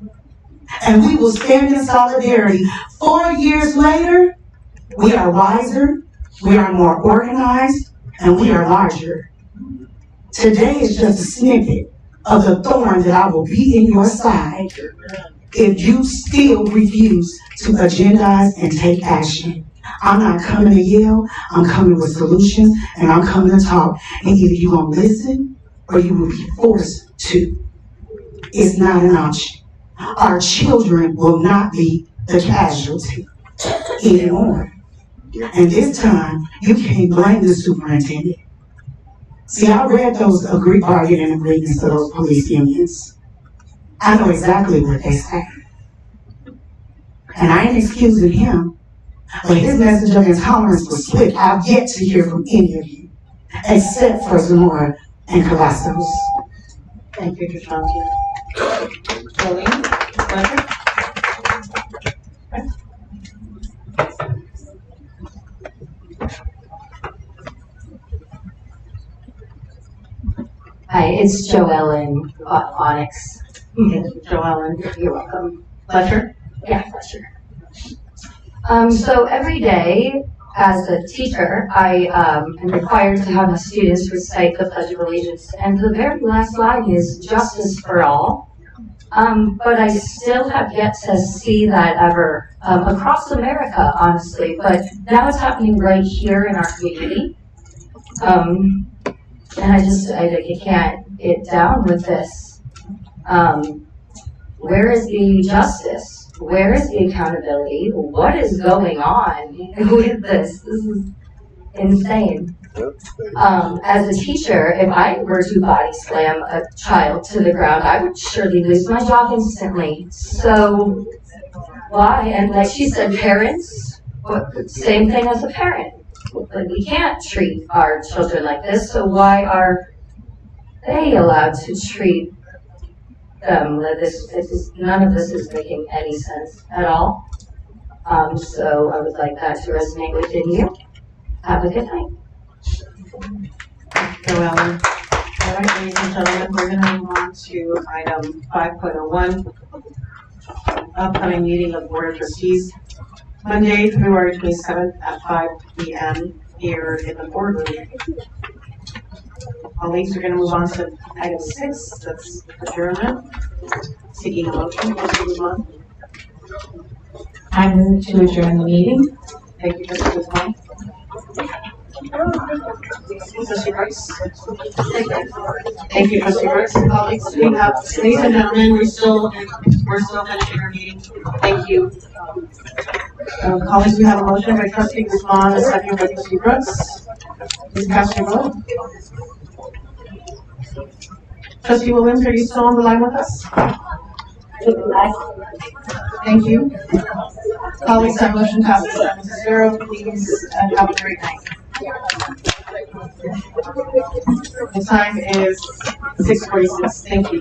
And we will stand in solidarity. 4 years later, we are wiser, we are more organized, and we are larger. Today is just a snippet of the thorn that I will be in your side if you still refuse to agendize and take action. I'm not coming to yell, I'm coming with solutions, and I'm coming to talk. And either you're going to listen or you will be forced to. It's not an option. Our children will not be the casualty anymore. And this time, you can't blame the superintendent. See, I read those bargaining agreements to those police unions. I know exactly what they say. And I ain't excusing him, but his message of intolerance was slick. I've yet to hear from any of you, except for Zamora and Cavazos.
Thank you, Deshaunty. Jolene Fletcher.
Hi, it's Joellen Onyx.
Joellen.
You're welcome.
Fletcher?
Yeah, Fletcher. So every day, as a teacher, I am required to have my students recite the Pledge of Allegiance, and the very last line is justice for all. But I still have yet to see that ever across America, honestly. But now it's happening right here in our community. And I can't get down with this. Where is the justice? Where is the accountability? What is going on with this? This is insane. As a teacher, if I were to body slam a child to the ground, I would surely lose my job instantly. So why? And like she said, parents, Same thing as a parent. We can't treat our children like this, so why are they allowed to treat them like this? None of this is making any sense at all. So I would like that to resonate within you. Have a good night.
So, Ellen. All right, ladies and gentlemen, we're going to move on to item 5.01, upcoming meeting of Board of Trustees, Monday, February 27th at 5 p.m. here in the boardroom. Colleagues, we're going to move on to item 6, that's adjournment. Seeking a motion, Mr. Guzman.
I move to adjourn the meeting.
Thank you, Mr. Guzman. Trustee Rice. Thank you, Trustee Rice. Colleagues, we have, ladies and gentlemen, we're still finishing our meeting. Thank you. Colleagues, we have a motion by Trustee Guzman, a second by Trustee Brooks. Please cast your vote. Trustee Williams, are you still on the line with us? Thank you. Colleagues, that motion passes 7-0. Please have a great night. The time is 6:46. Thank you.